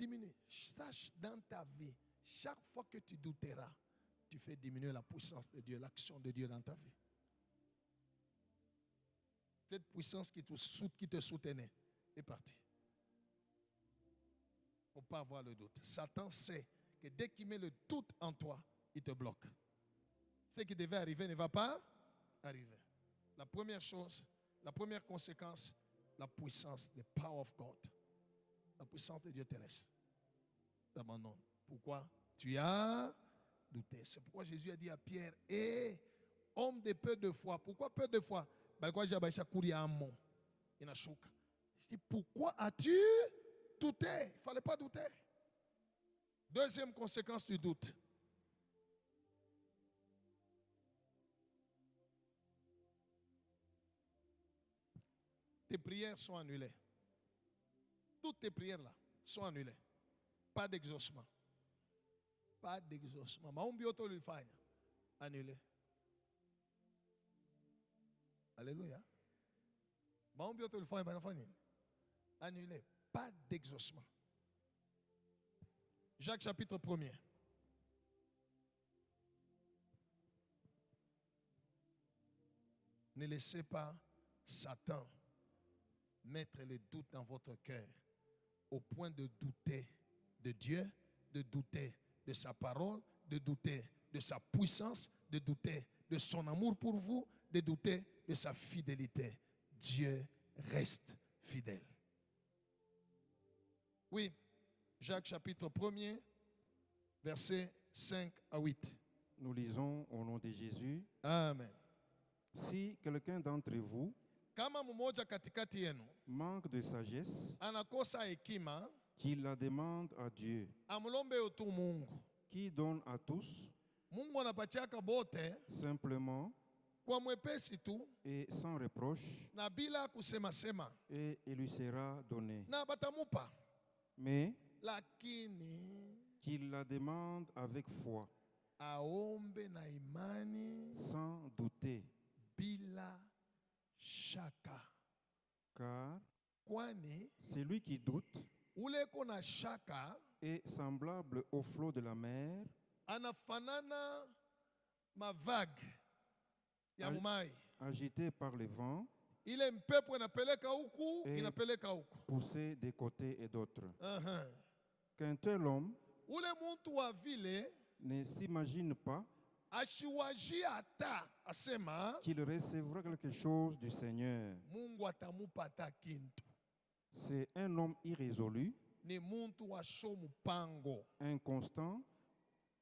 diminue. Sache dans ta vie, chaque fois que tu douteras, tu fais diminuer la puissance de Dieu, l'action de Dieu dans ta vie. Cette puissance qui te soutenait est partie. Il ne faut pas avoir le doute. Satan sait que dès qu'il met le doute en toi, il te bloque. Ce qui devait arriver ne va pas arriver. La première chose, la première conséquence, la puissance, the power of God. La puissance de Dieu te laisse. T'abandonne. Pourquoi? Tu as douté. C'est pourquoi Jésus a dit à Pierre, homme de peu de foi. Pourquoi peu de foi? Pourquoi as-tu douté? Il ne fallait pas douter. Deuxième conséquence du doute. Tes prières sont annulées. Toutes tes prières là sont annulées. Pas d'exaucement. Pas d'exaucement. Annulé. Alléluia. Annulé. Pas d'exaucement. Jacques chapitre 1er. Ne laissez pas Satan mettre les doutes dans votre cœur au point de douter de Dieu, de douter de sa parole, de douter de sa puissance, de douter de son amour pour vous, de douter de sa fidélité. Dieu reste fidèle. Oui, Jacques chapitre 1er, versets 5 à 8. Nous lisons au nom de Jésus. Amen. Si quelqu'un d'entre vous kama mmoja katikati yenu manque de sagesse, anakosa hekima, qu'il la demande à Dieu, amlombe tu Mungu, qui donne à tous, Mungu anapatiaka bote, simplement kwa mwepesi tu, et sans reproche, na bila kusema sema, et il lui sera donné. na batamupa. Mais Lakini qu'il la demande avec foi, aombe na imani, sans douter, bila shaka. car Kwani celui qui doute ule kona shaka est semblable au flot de la mer, anafanana mavague ya mumai, agité par le vent, ile mpepo inapeleka huku inapeleka huku, poussé des côtés et d'autres. Qu'un tel homme ule muntu wa vile ne s'imagine pas ashiwaji ata asema qu'il recevra quelque chose du Seigneur. Mungu atamupa ata kintu. C'est un homme irrésolu, Ni muntu wa sho mupango, inconstant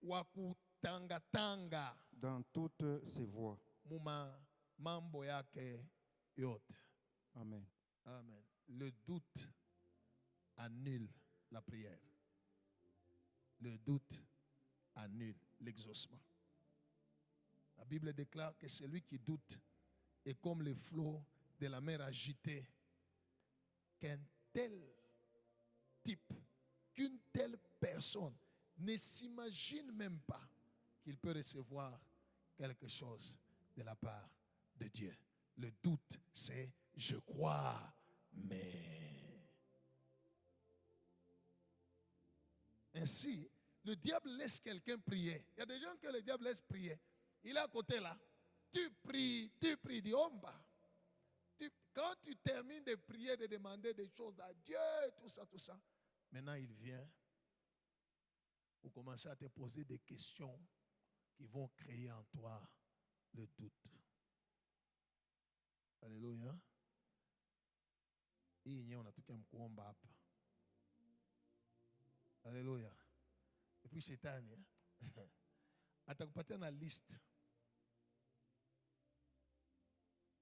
wa kutangatanga dans toutes ses voies. muma mambo yake yote. Amen. Amen. Le doute annule la prière. Le doute annule l'exaucement. La Bible déclare que celui qui doute est comme le flot de la mer agitée. Qu'un tel type, qu'une telle personne ne s'imagine même pas qu'il peut recevoir quelque chose de la part de Dieu. Le doute, c'est je crois, mais. Ainsi, le diable laisse quelqu'un prier. Il y a des gens que le diable laisse prier. Il est à côté là. Tu pries, dis omba. Quand tu termines de prier, de demander des choses à Dieu, tout ça, maintenant il vient pour commencer à te poser des questions qui vont créer en toi le doute. Alléluia. Alléluia. Et puis shetani atakupatia na liste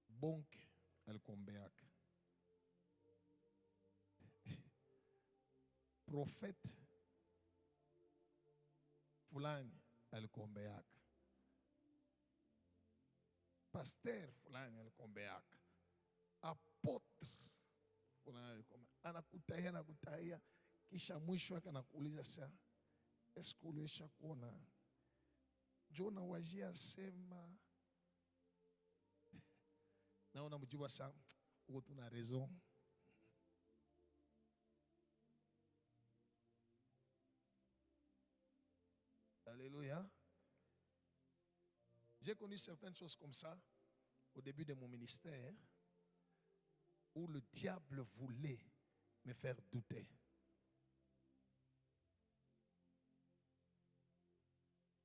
bonke alikombeaka, profete fulani alikombeaka, pasteur fulani alikombeaka, apotre fulani alikombeaka. Anakutahia kisha mwisho wake anakuuliza sasa, eske uliweza kuona Jona wajia sema, na unamjibu sasa uko tuna raison. Alléluia. J'ai connu certaines choses comme ça au début de mon ministère où le diable voulait me faire douter.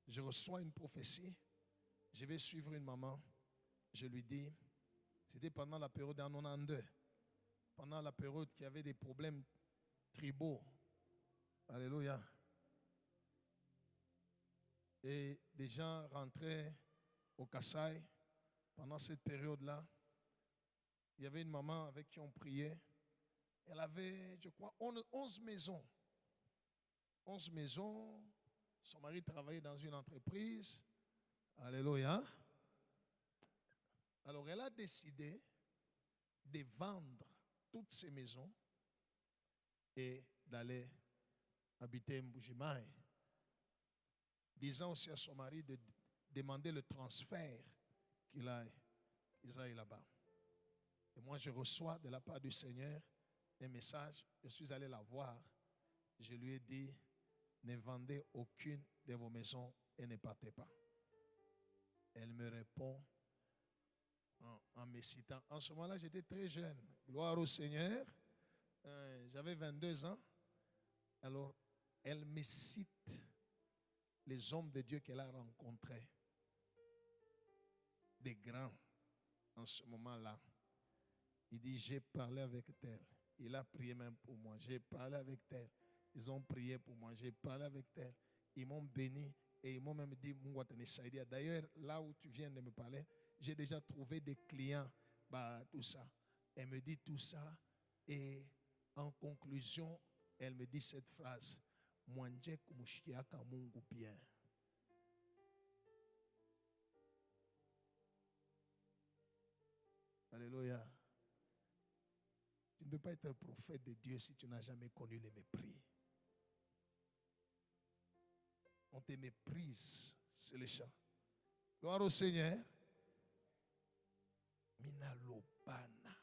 Je reçois une prophétie, je vais suivre une maman, je lui dis, c'était pendant la période en 92, pendant la période qu'il y avait des problèmes tribaux. Alléluia. Et des gens rentraient au Kassai pendant cette période-là. Il y avait une maman avec qui on priait. Elle avait, je crois, 11 maisons. 11 maisons. Son mari travaillait dans une entreprise. Alléluia. Alors elle a décidé de vendre toutes ces maisons et d'aller habiter Mbujimaï, disant aussi à son mari de demander le transfert qu'ils aillent là-bas. Et moi, je reçois de la part du Seigneur un message. Je suis allé la voir. Je lui ai dit, ne vendez aucune de vos maisons et ne partez pas. Elle me répond en me citant. En ce moment-là, j'étais très jeune. Gloire au Seigneur. J'avais 22 ans. Alors, elle me cite les hommes de Dieu qu'elle a rencontrés. Des grands en ce moment-là. Il dit, j'ai parlé avec tel. Il a prié même pour moi. J'ai parlé avec tel. Ils ont prié pour moi. J'ai parlé avec tel. Ils m'ont béni et ils m'ont même dit, d'ailleurs, là où tu viens de me parler, j'ai déjà trouvé des clients. Tout ça. Elle me dit tout ça. Et en conclusion, elle me dit cette phrase. Mwanje kumushikiaka Mungu bien. Alléluia. Tu ne peux pas être prophète de Dieu si tu n'as jamais connu le mépris. On te méprise, c'est le chant. Gloire au Seigneur. Minalobana.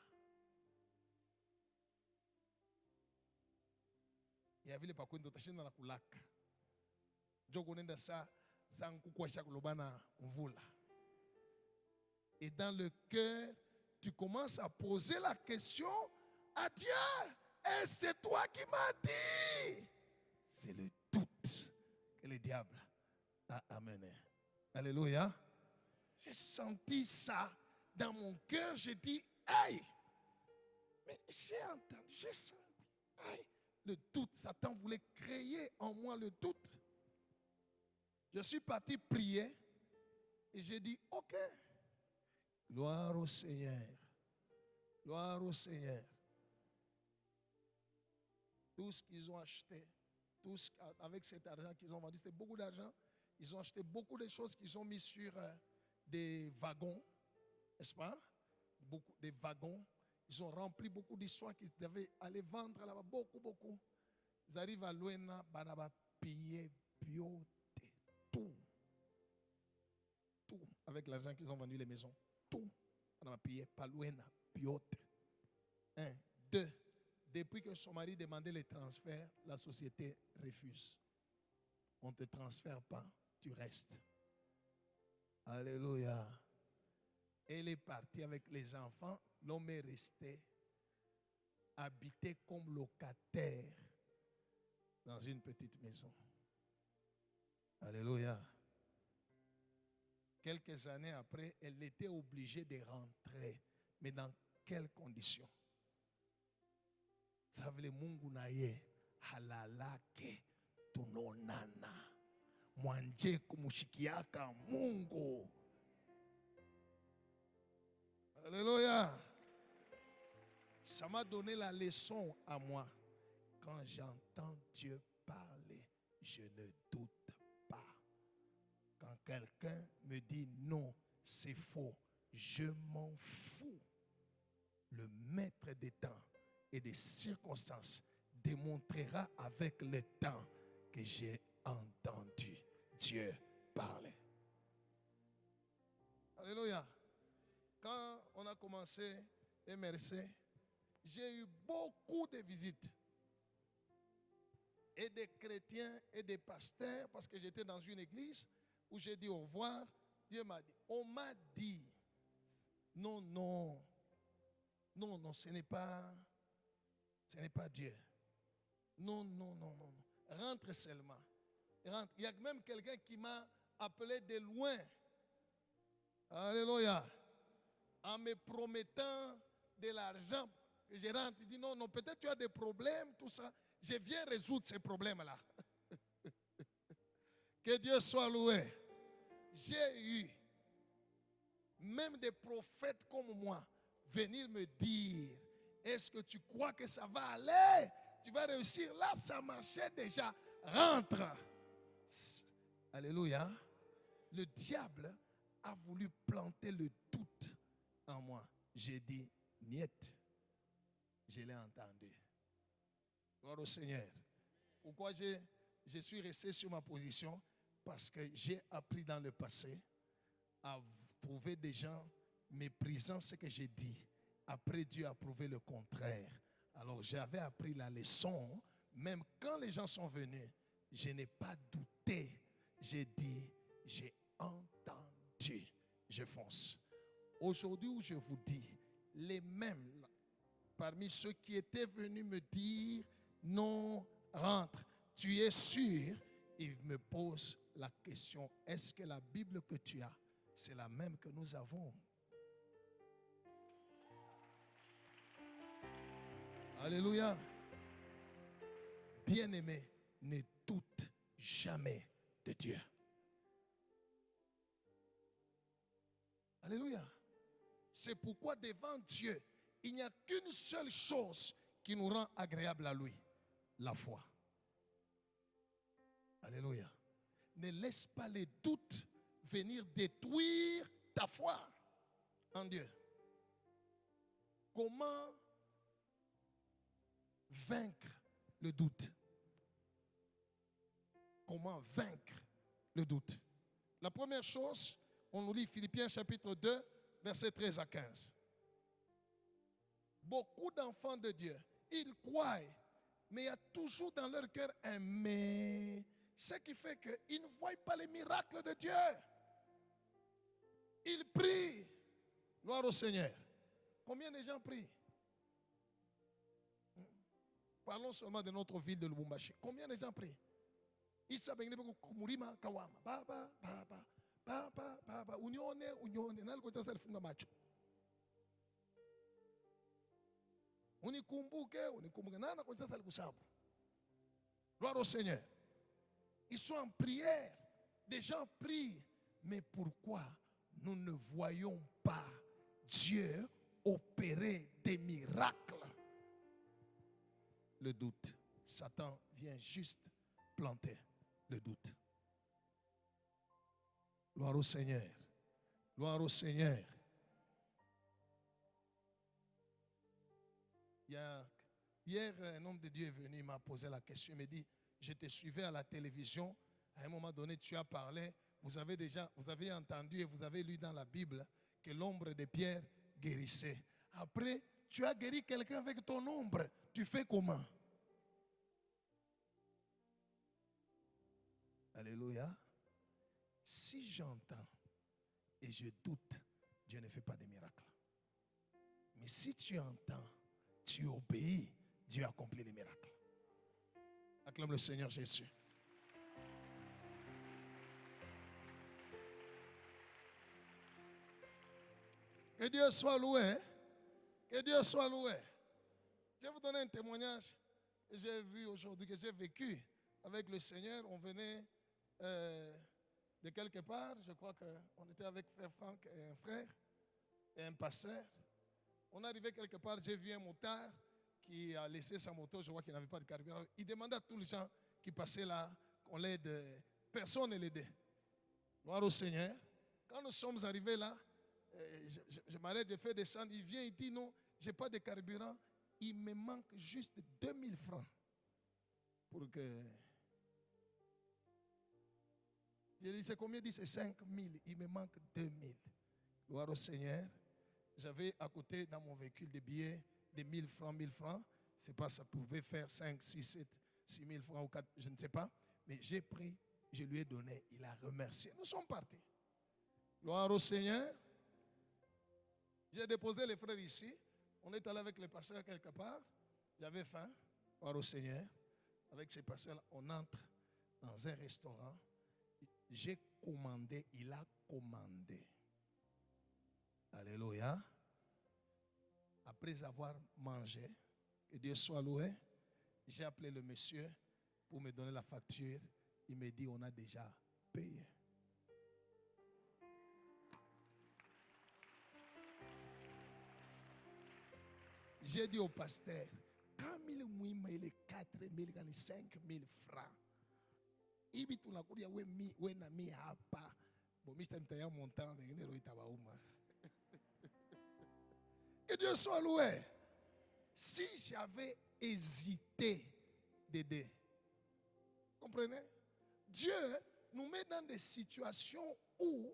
Il y avait les pakundi otashina na kulaka. Joko nenda sa nkukwa kulobana mvula. Et dans le cœur, tu commences à poser la question à Dieu. Et c'est toi qui m'as dit. C'est le doute que le diable a amené. Alléluia. J'ai senti ça dans mon cœur. J'ai dit, aïe. Mais j'ai entendu, j'ai senti, aïe. Le doute, Satan voulait créer en moi le doute. Je suis parti prier et j'ai dit, ok. Gloire au Seigneur. Gloire au Seigneur. Tout ce qu'ils ont acheté, avec cet argent qu'ils ont vendu, c'était beaucoup d'argent. Ils ont acheté beaucoup de choses qu'ils ont mis sur des wagons, n'est-ce pas? Beaucoup des wagons. Ils ont rempli beaucoup d'histoires qu'ils devaient aller vendre là-bas, beaucoup. Ils arrivent à Luena, Banaba, payer, bio, tout. Tout. Avec l'argent qu'ils ont vendu les maisons. Tout. On a payé par Luena, bio. 1. 2. Depuis que son mari demandait les transferts, la société refuse. On ne te transfère pas, tu restes. Alléluia. Elle est partie avec les enfants. L'homme est resté habité comme locataire dans une petite maison. Alléluia. Quelques années après, elle était obligée de rentrer. Mais dans quelles conditions? Savele Mungu naye halalake tunonana. Mwanje kumushikiaka Mungu. Alléluia. Ça m'a donné la leçon à moi. Quand j'entends Dieu parler, je ne doute pas. Quand quelqu'un me dit non, c'est faux, je m'en fous. Le maître des temps et des circonstances démontrera avec le temps que j'ai entendu Dieu parler. Alléluia. Quand on a commencé MRC, j'ai eu beaucoup de visites. et des chrétiens et des pasteurs, parce que j'étais dans une église où j'ai dit au revoir. Dieu m'a dit, on m'a dit, non, non, non, non, ce n'est pas Dieu. Non, non, non, non, non. Rentre seulement. Rentre. Il y a même quelqu'un qui m'a appelé de loin. Alléluia. En me promettant de l'argent que je rentre. Il dit non, non, peut-être tu as des problèmes, tout ça. Je viens résoudre ces problèmes-là. Que Dieu soit loué. J'ai eu même des prophètes comme moi venir me dire, est-ce que tu crois que ça va aller? Tu vas réussir. Là, ça marchait déjà. Rentre. Alléluia. Le diable a voulu planter le doute en moi. J'ai dit, niet. Je l'ai entendu. Gloire au Seigneur. Pourquoi je suis resté sur ma position? Parce que j'ai appris dans le passé à trouver des gens méprisant ce que j'ai dit. Après, Dieu a prouvé le contraire. Alors, j'avais appris la leçon. Même quand les gens sont venus, je n'ai pas douté. J'ai dit, j'ai entendu. Je fonce. Aujourd'hui où je vous dis, les mêmes parmi ceux qui étaient venus me dire, non, rentre, tu es sûr? Ils me posent la question, est-ce que la Bible que tu as, c'est la même que nous avons? Alléluia. Bien-aimé, ne doute jamais de Dieu. Alléluia. C'est pourquoi devant Dieu, il n'y a qu'une seule chose qui nous rend agréable à lui, la foi. Alléluia. Ne laisse pas les doutes venir détruire ta foi en Dieu. Comment vaincre le doute? Comment vaincre le doute? La première chose, on nous lit Philippiens chapitre 2, versets 13 à 15. Beaucoup d'enfants de Dieu, ils croient, mais il y a toujours dans leur cœur un mais. Ce qui fait qu'ils ne voient pas les miracles de Dieu. Ils prient. Gloire au Seigneur. Combien de gens prient? Parlons seulement de notre ville de Lubumbashi. Combien de gens prient? Ils savent que Kumurima Kawama. Baba, baba, baba, baba. Unione, unione. Nalikuta salifunga macho. Unikumbuke, unikumbuke. Nana kuta salikusabu. Gloire au Seigneur. Ils sont en prière. Des gens prient. Mais pourquoi nous ne voyons pas Dieu opérer des miracles? Le doute. Satan vient juste planter le doute. Gloire au Seigneur. Gloire au Seigneur. Hier, un homme de Dieu est venu, il m'a posé la question, il m'a dit, je te suivais à la télévision, à un moment donné, tu as parlé, vous avez entendu et vous avez lu dans la Bible que l'ombre de Pierre guérissait. Après, tu as guéri quelqu'un avec ton ombre. Tu fais comment? Alléluia. Si j'entends et je doute, Dieu ne fait pas de miracles. Mais si tu entends, tu obéis, Dieu accomplit les miracles. Acclame le Seigneur Jésus. Que Dieu soit loué. Que Dieu soit loué. Je vais vous donner un témoignage que j'ai vu aujourd'hui, que j'ai vécu avec le Seigneur. On venait de quelque part. Je crois qu'on était avec frère Franck et un frère et un pasteur. On est arrivé quelque part, j'ai vu un motard qui a laissé sa moto, je vois qu'il n'avait pas de carburant. Il demandait à tous les gens qui passaient là qu'on l'aide. Personne ne l'aidait. Gloire au Seigneur. Quand nous sommes arrivés là, je m'arrête, je fais descendre. Il vient, il dit non, je n'ai pas de carburant. Il me manque juste 2000 francs pour que... Je dis, c'est combien? Il dit, c'est 5000. Il me manque 2000. Gloire au Seigneur. J'avais à côté dans mon véhicule des billets de 1000 francs, 1000 francs. C'est pas, ça pouvait faire 5, 6, 7. 6 000 francs ou 4, je ne sais pas. Mais j'ai pris, je lui ai donné, il a remercié. Nous sommes partis. Gloire au Seigneur. J'ai déposé les frères ici. On est allé avec les pasteurs quelque part. J'avais faim. Gloire au Seigneur. Avec ces pasteurs-là, on entre dans un restaurant. J'ai commandé, il a commandé. Alléluia. Après avoir mangé, que Dieu soit loué, j'ai appelé le monsieur pour me donner la facture. Il me dit, on a déjà payé. J'ai dit au pasteur, quand il est 4 000, 5 000 francs, il dit tout la couille, oui, nami a pas. Bon, Mr. Mtaya montant, que Dieu soit loué. Si j'avais hésité d'aider, comprenez? Dieu nous met dans des situations où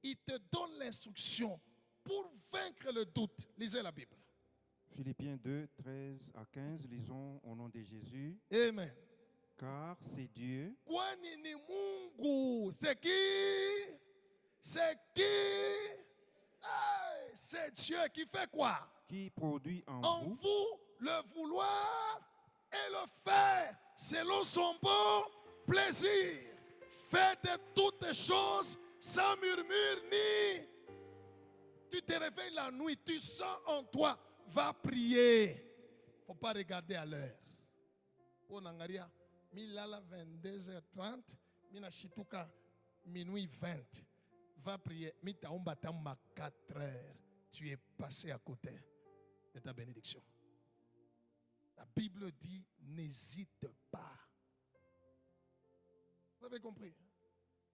il te donne l'instruction pour vaincre le doute. Lisez la Bible. Philippiens 2, 13 à 15, lisons au nom de Jésus. Amen. Car c'est Dieu. Kwani ni Mungu. C'est qui? C'est qui? Hey, c'est Dieu qui fait quoi? Qui produit en vous le vouloir et le faire selon son bon plaisir. Faites toutes choses sans murmure ni. Tu te réveilles la nuit, tu sens en toi, va prier. Il ne faut pas regarder à l'heure. Pour Nangaria, Milala 22h30, Mina Chituka minuit 20. Va prier. Mita Ombatamba 4h. Tu es passé à côté de ta bénédiction. La Bible dit, n'hésite pas. Vous avez compris?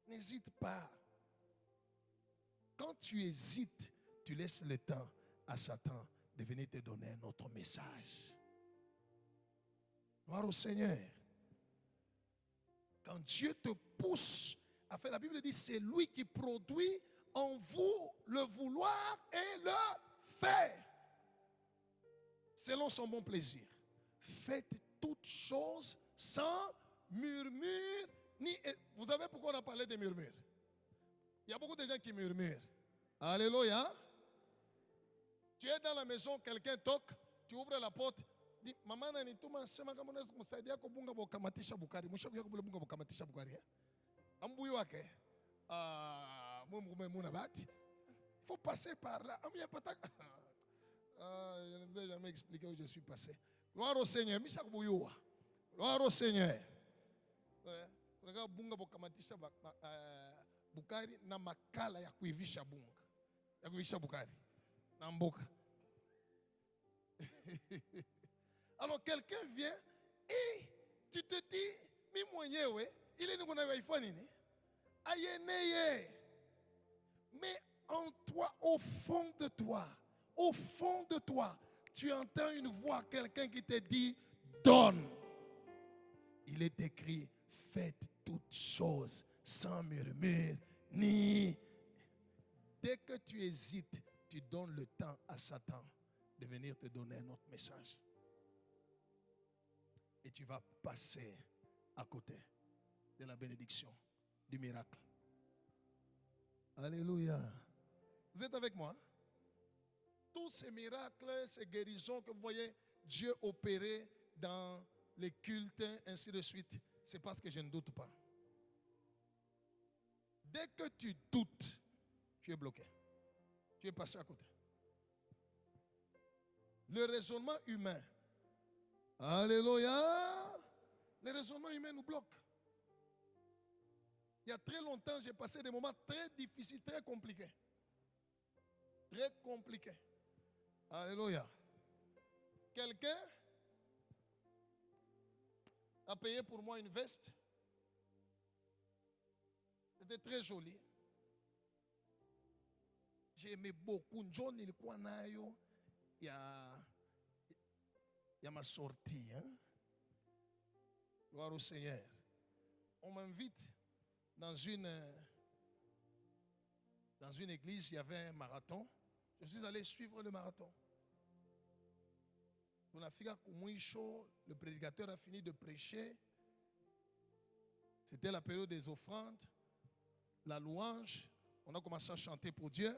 N'hésite pas. Quand tu hésites, tu laisses le temps à Satan de venir te donner un autre message. Gloire au Seigneur. Quand Dieu te pousse à faire, la Bible dit, c'est lui qui produit en vous le vouloir et le faire. Selon son bon plaisir. Faites toutes choses sans murmure ni. Vous savez pourquoi on a parlé de murmures? Il y a beaucoup de gens qui murmurent. Alléluia. Tu es dans la maison, quelqu'un toque, tu ouvres la porte, dis maman nani tuma sema kama unaweza kumsaidia kubunga bokamatisha bukari. Mshakuja kubunga bokamatisha bukari. Ambuyo wake. Muna bati. Il faut passer par là. Je ne vous ai jamais expliqué où je suis passé. Gloire au Seigneur. Gloire au Seigneur. Regarde bunga bokamatisha bukari na makala ya kuivisha bunga. Ya kuivisha bukari. Na mboka. Alors quelqu'un vient et tu te dis, mi mwenyewe, ile ni kuna wifi nini? Ayeneye. Mais en toi, au fond de toi, tu entends une voix, quelqu'un qui te dit, donne. Il est écrit, faites toutes choses sans murmure, ni. Dès que tu hésites, tu donnes le temps à Satan de venir te donner un autre message. Et tu vas passer à côté de la bénédiction, du miracle. Alléluia. Vous êtes avec moi? Tous ces miracles, ces guérisons que vous voyez Dieu opérer dans les cultes, ainsi de suite, c'est parce que je ne doute pas. Dès que tu doutes, tu es bloqué. Tu es passé à côté. Le raisonnement humain. Alléluia. Le raisonnement humain nous bloque. Il y a très longtemps, j'ai passé des moments très difficiles, très compliqués. Très compliqués. Alléluia. Quelqu'un a payé pour moi une veste. C'était très joli. J'ai aimé beaucoup. John, il y a ma sortie. Hein? Gloire au Seigneur. On m'invite dans une église, il y avait un marathon. Je suis allé suivre le marathon. Le prédicateur a fini de prêcher. C'était la période des offrandes, la louange. On a commencé à chanter pour Dieu.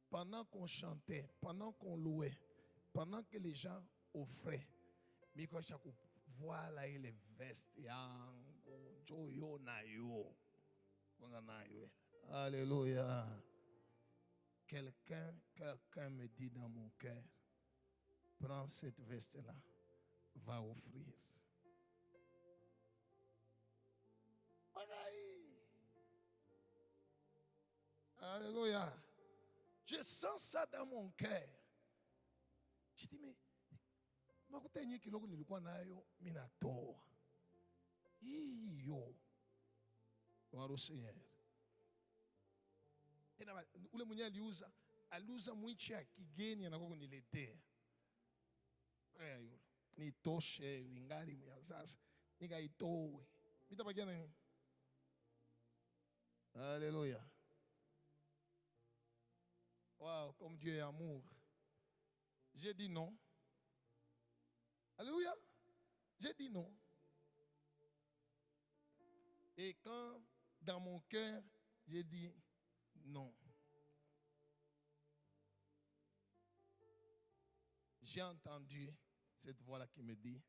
Pendant qu'on chantait, pendant qu'on louait, pendant que les gens offraient, voilà les vestes. Alléluia. Quelqu'un me dit dans mon cœur, prends cette veste-là, va offrir. Alléluia. Je sens ça dans mon cœur. Je dis, mais makutenye kiloko nilikuwa nayo minatoa. Hiyo. Waro Seigneur. Ule mwenye aliuza mwichi ya kigeni anako kuniletea. Nitoshe ingari ya sasa. Nikaitowe. Mitabakia nini? Alléluia. Wow, comme Dieu est amour. J'ai dit non. Alléluia. J'ai dit non. Et quand dans mon cœur, j'ai dit non. J'ai entendu cette voix-là qui me dit,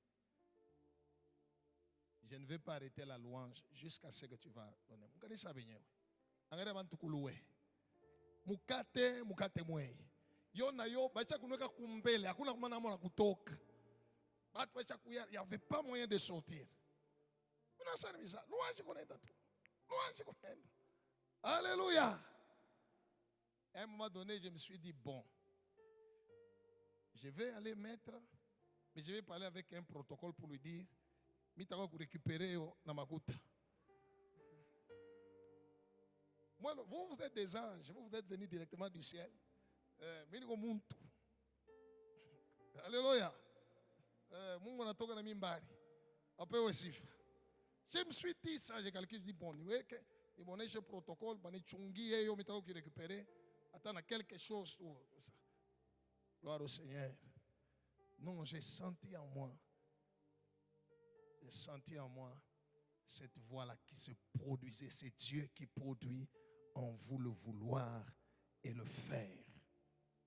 je ne vais pas arrêter la louange jusqu'à ce que tu vas donner. Mukate mwe. Yo na yo bacha kunweka kumbele, hakuna kumana mwana kutoka. Batu bacha kuya, il n'y avait pas moyen de sortir. On a servi ça. Louange connaître tout. Louange connaître. Alléluia. À un moment donné, je me suis dit, bon, je vais aller mettre, mais je vais parler avec un protocole pour lui dire, mitako ku récupérer na makuta. Moi, vous êtes des anges, vous êtes venus directement du ciel. Alléluia. Je me suis dit ça, j'ai calculé, je dis bon, il y a un protocole, il y a un qui récupérer. Attends, quelque chose, tout ça. Gloire au Seigneur. Non, j'ai senti en moi cette voix-là qui se produisait. C'est Dieu qui produit en vous le vouloir et le faire,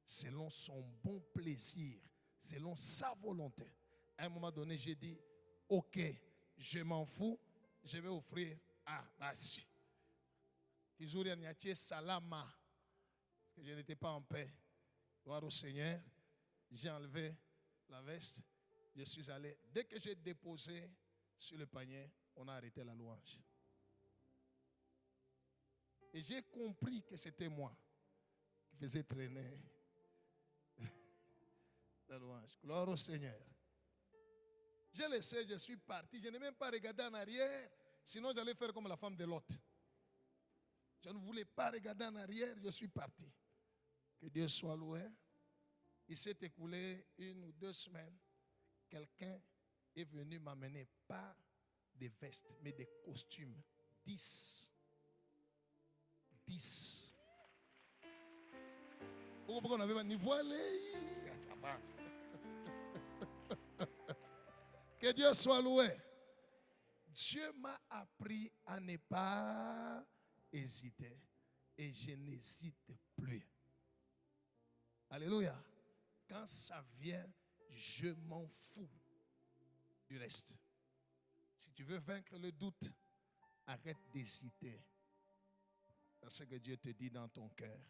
selon son bon plaisir, selon sa volonté. À un moment donné, j'ai dit, ok, je m'en fous, je vais offrir à Basi. Kizuri Aniaché Salama, parce que je n'étais pas en paix. Gloire au Seigneur, j'ai enlevé la veste, je suis allé. Dès que j'ai déposé sur le panier, on a arrêté la louange. Et j'ai compris que c'était moi qui faisais traîner la louange. Gloire au Seigneur. Je le sais, je suis parti. Je n'ai même pas regardé en arrière. Sinon, j'allais faire comme la femme de Lot. Je ne voulais pas regarder en arrière. Je suis parti. Que Dieu soit loué. Il s'est écoulé 1 ou 2 semaines. Quelqu'un est venu m'amener pas des vestes, mais des costumes. 10. Pourquoi on avait pas niveau Que Dieu soit loué. Dieu m'a appris à ne pas hésiter. Et je n'hésite plus. Alléluia. Quand ça vient, je m'en fous du reste. Si tu veux vaincre le doute, arrête d'hésiter. C'est ce que Dieu te dit dans ton cœur.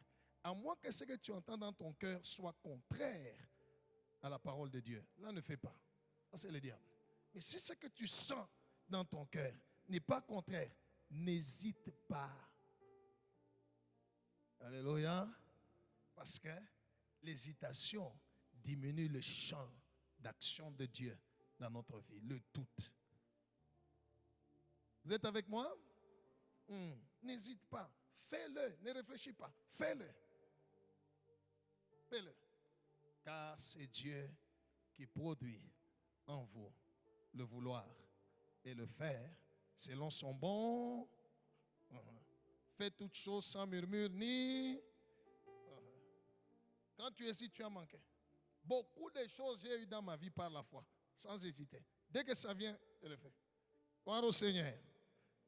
À moins que ce que tu entends dans ton cœur soit contraire à la parole de Dieu. Là, ne fais pas. Ça, c'est le diable. Mais si ce que tu sens dans ton cœur n'est pas contraire, n'hésite pas. Alléluia. Parce que l'hésitation diminue le champ d'action de Dieu dans notre vie. Le doute. Vous êtes avec moi? N'hésite pas. Fais-le. Ne réfléchis pas. Fais-le. Fais-le. Car c'est Dieu qui produit en vous le vouloir et le faire selon son bon. Fais toutes choses sans murmure ni. Quand tu es ici, tu as manqué. Beaucoup de choses j'ai eues dans ma vie par la foi, sans hésiter. Dès que ça vient, je le fais. Gloire au Seigneur.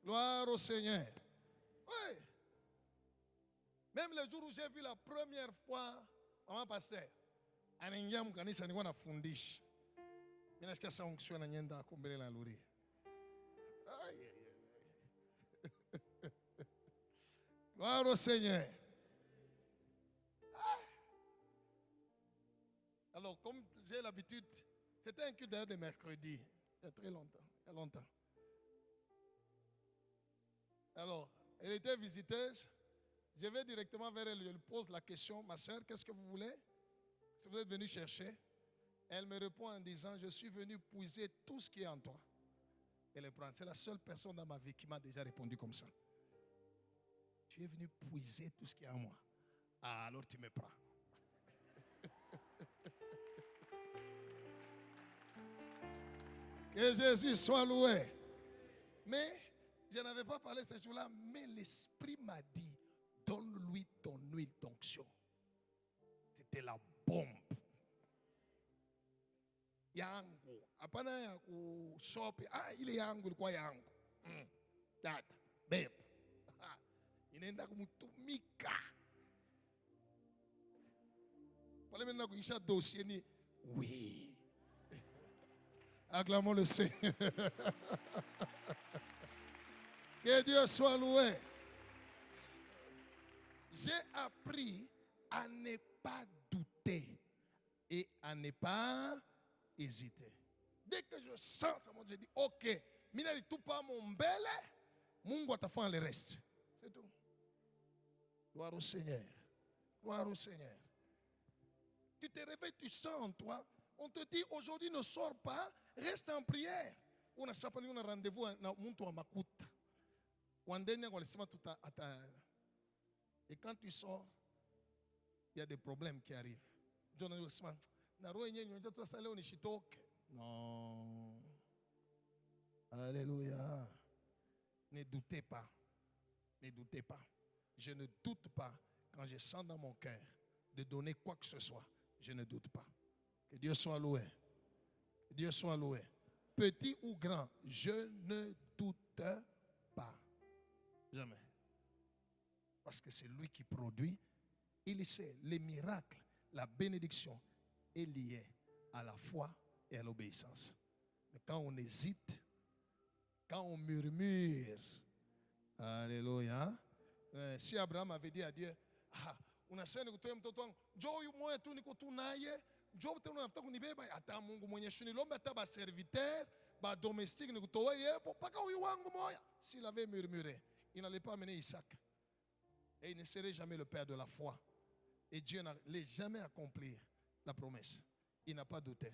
Gloire au Seigneur. Oui. Même le jour où j'ai vu la première fois, maman pasteur, anaingia mkanisa nilikuwa nafundisha. Mimi nasikia sauti ananyenda kumbele la lori. Gloire au Seigneur. Alors, comme j'ai l'habitude, c'était un culte d'ailleurs de mercredi, il y a très longtemps, il y a longtemps. Alors, elle était visiteuse. Je vais directement vers elle, je lui pose la question, ma soeur, qu'est-ce que vous voulez? Si vous êtes venu chercher, elle me répond en disant, je suis venu puiser tout ce qui est en toi. Et le prendre. C'est la seule personne dans ma vie qui m'a déjà répondu comme ça. Tu es venu puiser tout ce qui est en moi. Ah, alors tu me prends. Que Jésus soit loué. Mais je n'avais pas parlé ce jour-là, mais l'Esprit m'a dit, donne-lui ton huile d'onction. C'était la bombe. Yangu. Hapana ya kushope. Ah, ile yangu ilikuwa yangu. Dada, babe. Inaenda kumtumika. Pale mimi nakuisha dossier ni oui. Acclamons le Seigneur. Que Dieu soit loué. J'ai appris à ne pas douter et à ne pas hésiter. Dès que je sens ça, je dis, ok, mina tout pas mon bel, Mungu atafanya le reste. C'est tout. Gloire au Seigneur. Gloire au Seigneur. Tu te réveilles, tu sens en toi. On te dit, aujourd'hui ne sors pas, reste en prière. On a un rendez-vous na muntu wa makuta. Et quand tu sors, il y a des problèmes qui arrivent. Non. Alléluia. Ne doutez pas. Ne doutez pas. Je ne doute pas quand je sens dans mon cœur de donner quoi que ce soit. Je ne doute pas. Que Dieu soit loué. Que Dieu soit loué. Petit ou grand, je ne doute pas. Jamais. Parce que c'est lui qui produit. Il sait, les miracles, la bénédiction est liée à la foi et à l'obéissance. Mais quand on hésite, quand on murmure, alléluia. Si Abraham avait dit à Dieu, unasema nikutoe mtoto wangu, njoo huyu mmoja tu niko tu naye, njoo tena unafuta kunibeba, hata Mungu mwenye shuni lomba hata ba serviteur, ba domestique nikutoe yepo paka huyu wangu moya. S'il avait murmuré, il n'allait pas amener Isaac. Et il ne serait jamais le père de la foi. Et Dieu n'allait jamais accomplir la promesse. Il n'a pas douté.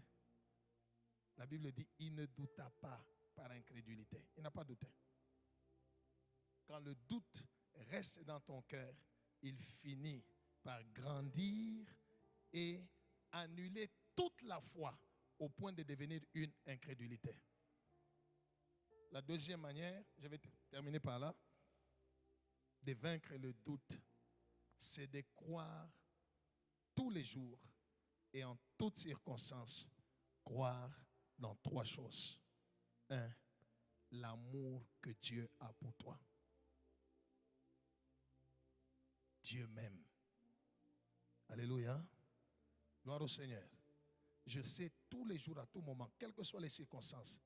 La Bible dit, il ne douta pas par incrédulité. Il n'a pas douté. Quand le doute reste dans ton cœur, il finit par grandir et annuler toute la foi au point de devenir une incrédulité. La deuxième manière, je vais terminer par là, de vaincre le doute, c'est de croire tous les jours et en toutes circonstances, croire dans trois choses. 1. L'amour que Dieu a pour toi. Dieu m'aime. Alléluia. Gloire au Seigneur. Je sais tous les jours, à tout moment, quelles que soient les circonstances,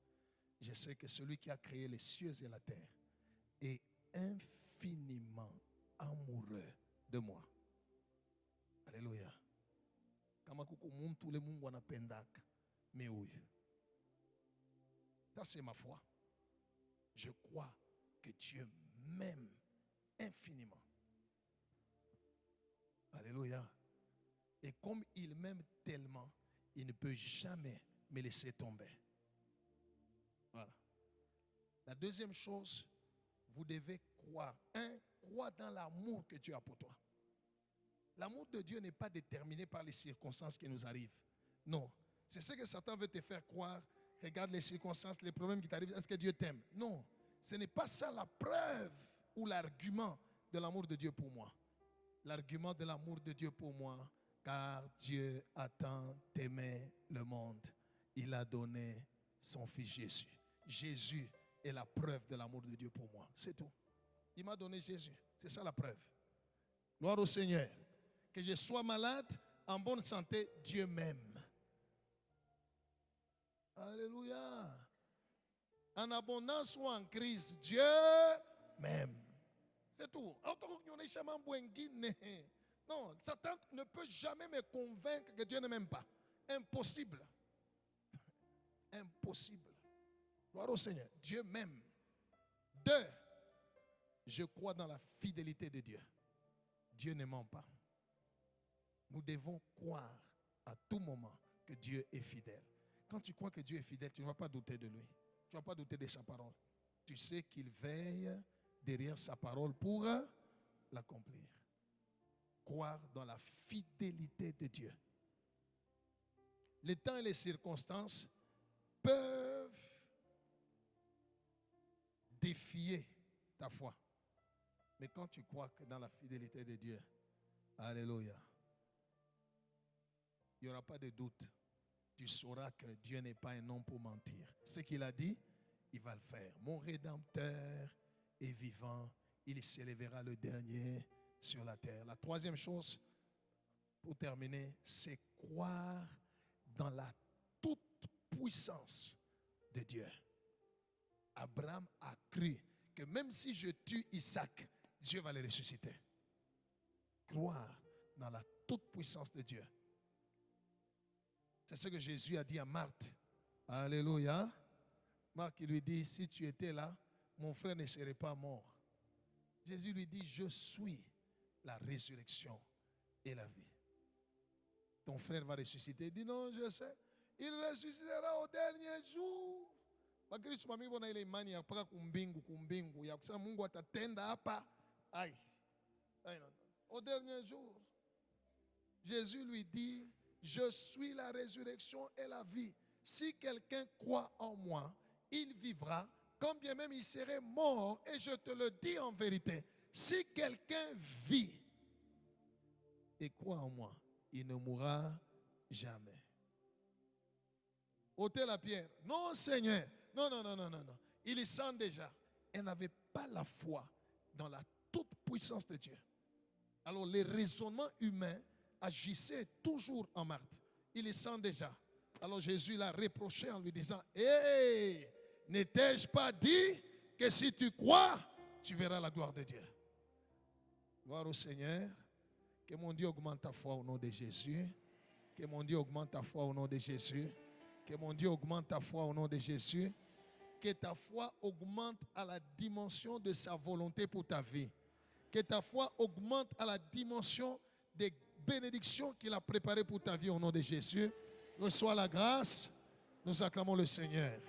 je sais que celui qui a créé les cieux et la terre est infiniment amoureux de moi. Alléluia. Kama kuko muntu le Mungu anapendaka, mais oui. Ça c'est ma foi. Je crois que Dieu m'aime infiniment. Alléluia. Et comme il m'aime tellement, il ne peut jamais me laisser tomber. Voilà. La deuxième chose, vous devez croire. Crois dans l'amour que Dieu a pour toi. L'amour de Dieu n'est pas déterminé par les circonstances qui nous arrivent. Non. C'est ce que Satan veut te faire croire. Regarde les circonstances, les problèmes qui t'arrivent. Est-ce que Dieu t'aime? Non. Ce n'est pas ça la preuve ou l'argument de l'amour de Dieu pour moi. L'argument de l'amour de Dieu pour moi, Car Dieu a tant aimé le monde, il a donné son Fils Jésus. Jésus est la preuve de l'amour de Dieu pour moi. C'est tout. Il m'a donné Jésus. C'est ça la preuve. Gloire au Seigneur. Que je sois malade, en bonne santé, Dieu m'aime. Alléluia. En abondance ou en crise, Dieu m'aime. C'est tout. Non, Satan ne peut jamais me convaincre que Dieu ne m'aime pas. Impossible. Impossible. Gloire au Seigneur. Dieu m'aime. 2. Je crois dans la fidélité de Dieu. Dieu ne ment pas. Nous devons croire à tout moment que Dieu est fidèle. Quand tu crois que Dieu est fidèle, tu ne vas pas douter de lui. Tu ne vas pas douter de sa parole. Tu sais qu'il veille derrière sa parole pour l'accomplir. Croire dans la fidélité de Dieu. Les temps et les circonstances peuvent défier ta foi. Mais quand tu crois que dans la fidélité de Dieu, alléluia, il n'y aura pas de doute. Tu sauras que Dieu n'est pas un homme pour mentir. Ce qu'il a dit, il va le faire. Mon Rédempteur est vivant. Il s'élèvera le dernier sur la terre. La troisième chose, pour terminer, c'est croire dans la toute puissance de Dieu. Abraham a cru que même si je tue Isaac, Dieu va le ressusciter. Croire dans la toute puissance de Dieu. C'est ce que Jésus a dit à Marthe. Alléluia. Marthe lui dit, si tu étais là, mon frère ne serait pas mort. Jésus lui dit, je suis la résurrection et la vie. Ton frère va ressusciter. Il dit, non, je sais. Il ressuscitera au dernier jour. Au dernier jour, Jésus lui dit, je suis la résurrection et la vie. Si quelqu'un croit en moi, il vivra, quand bien même il serait mort. Et je te le dis en vérité, si quelqu'un vit et croit en moi, il ne mourra jamais. Ôtez la pierre. Non, Seigneur. Non. Il y sent déjà. Elle n'avait pas la foi dans la toute puissance de Dieu. Alors les raisonnements humains agissaient toujours en Marthe. Il y sent déjà. Alors Jésus l'a reproché en lui disant, hey, n'ai-je pas dit que si tu crois, tu verras la gloire de Dieu. Gloire au Seigneur. Que mon Dieu augmente ta foi au nom de Jésus. Que mon Dieu augmente ta foi au nom de Jésus. Que mon Dieu augmente ta foi au nom de Jésus. Que ta foi augmente à la dimension de sa volonté pour ta vie. Que ta foi augmente à la dimension des bénédictions qu'il a préparées pour ta vie au nom de Jésus. Reçois la grâce. Nous acclamons le Seigneur.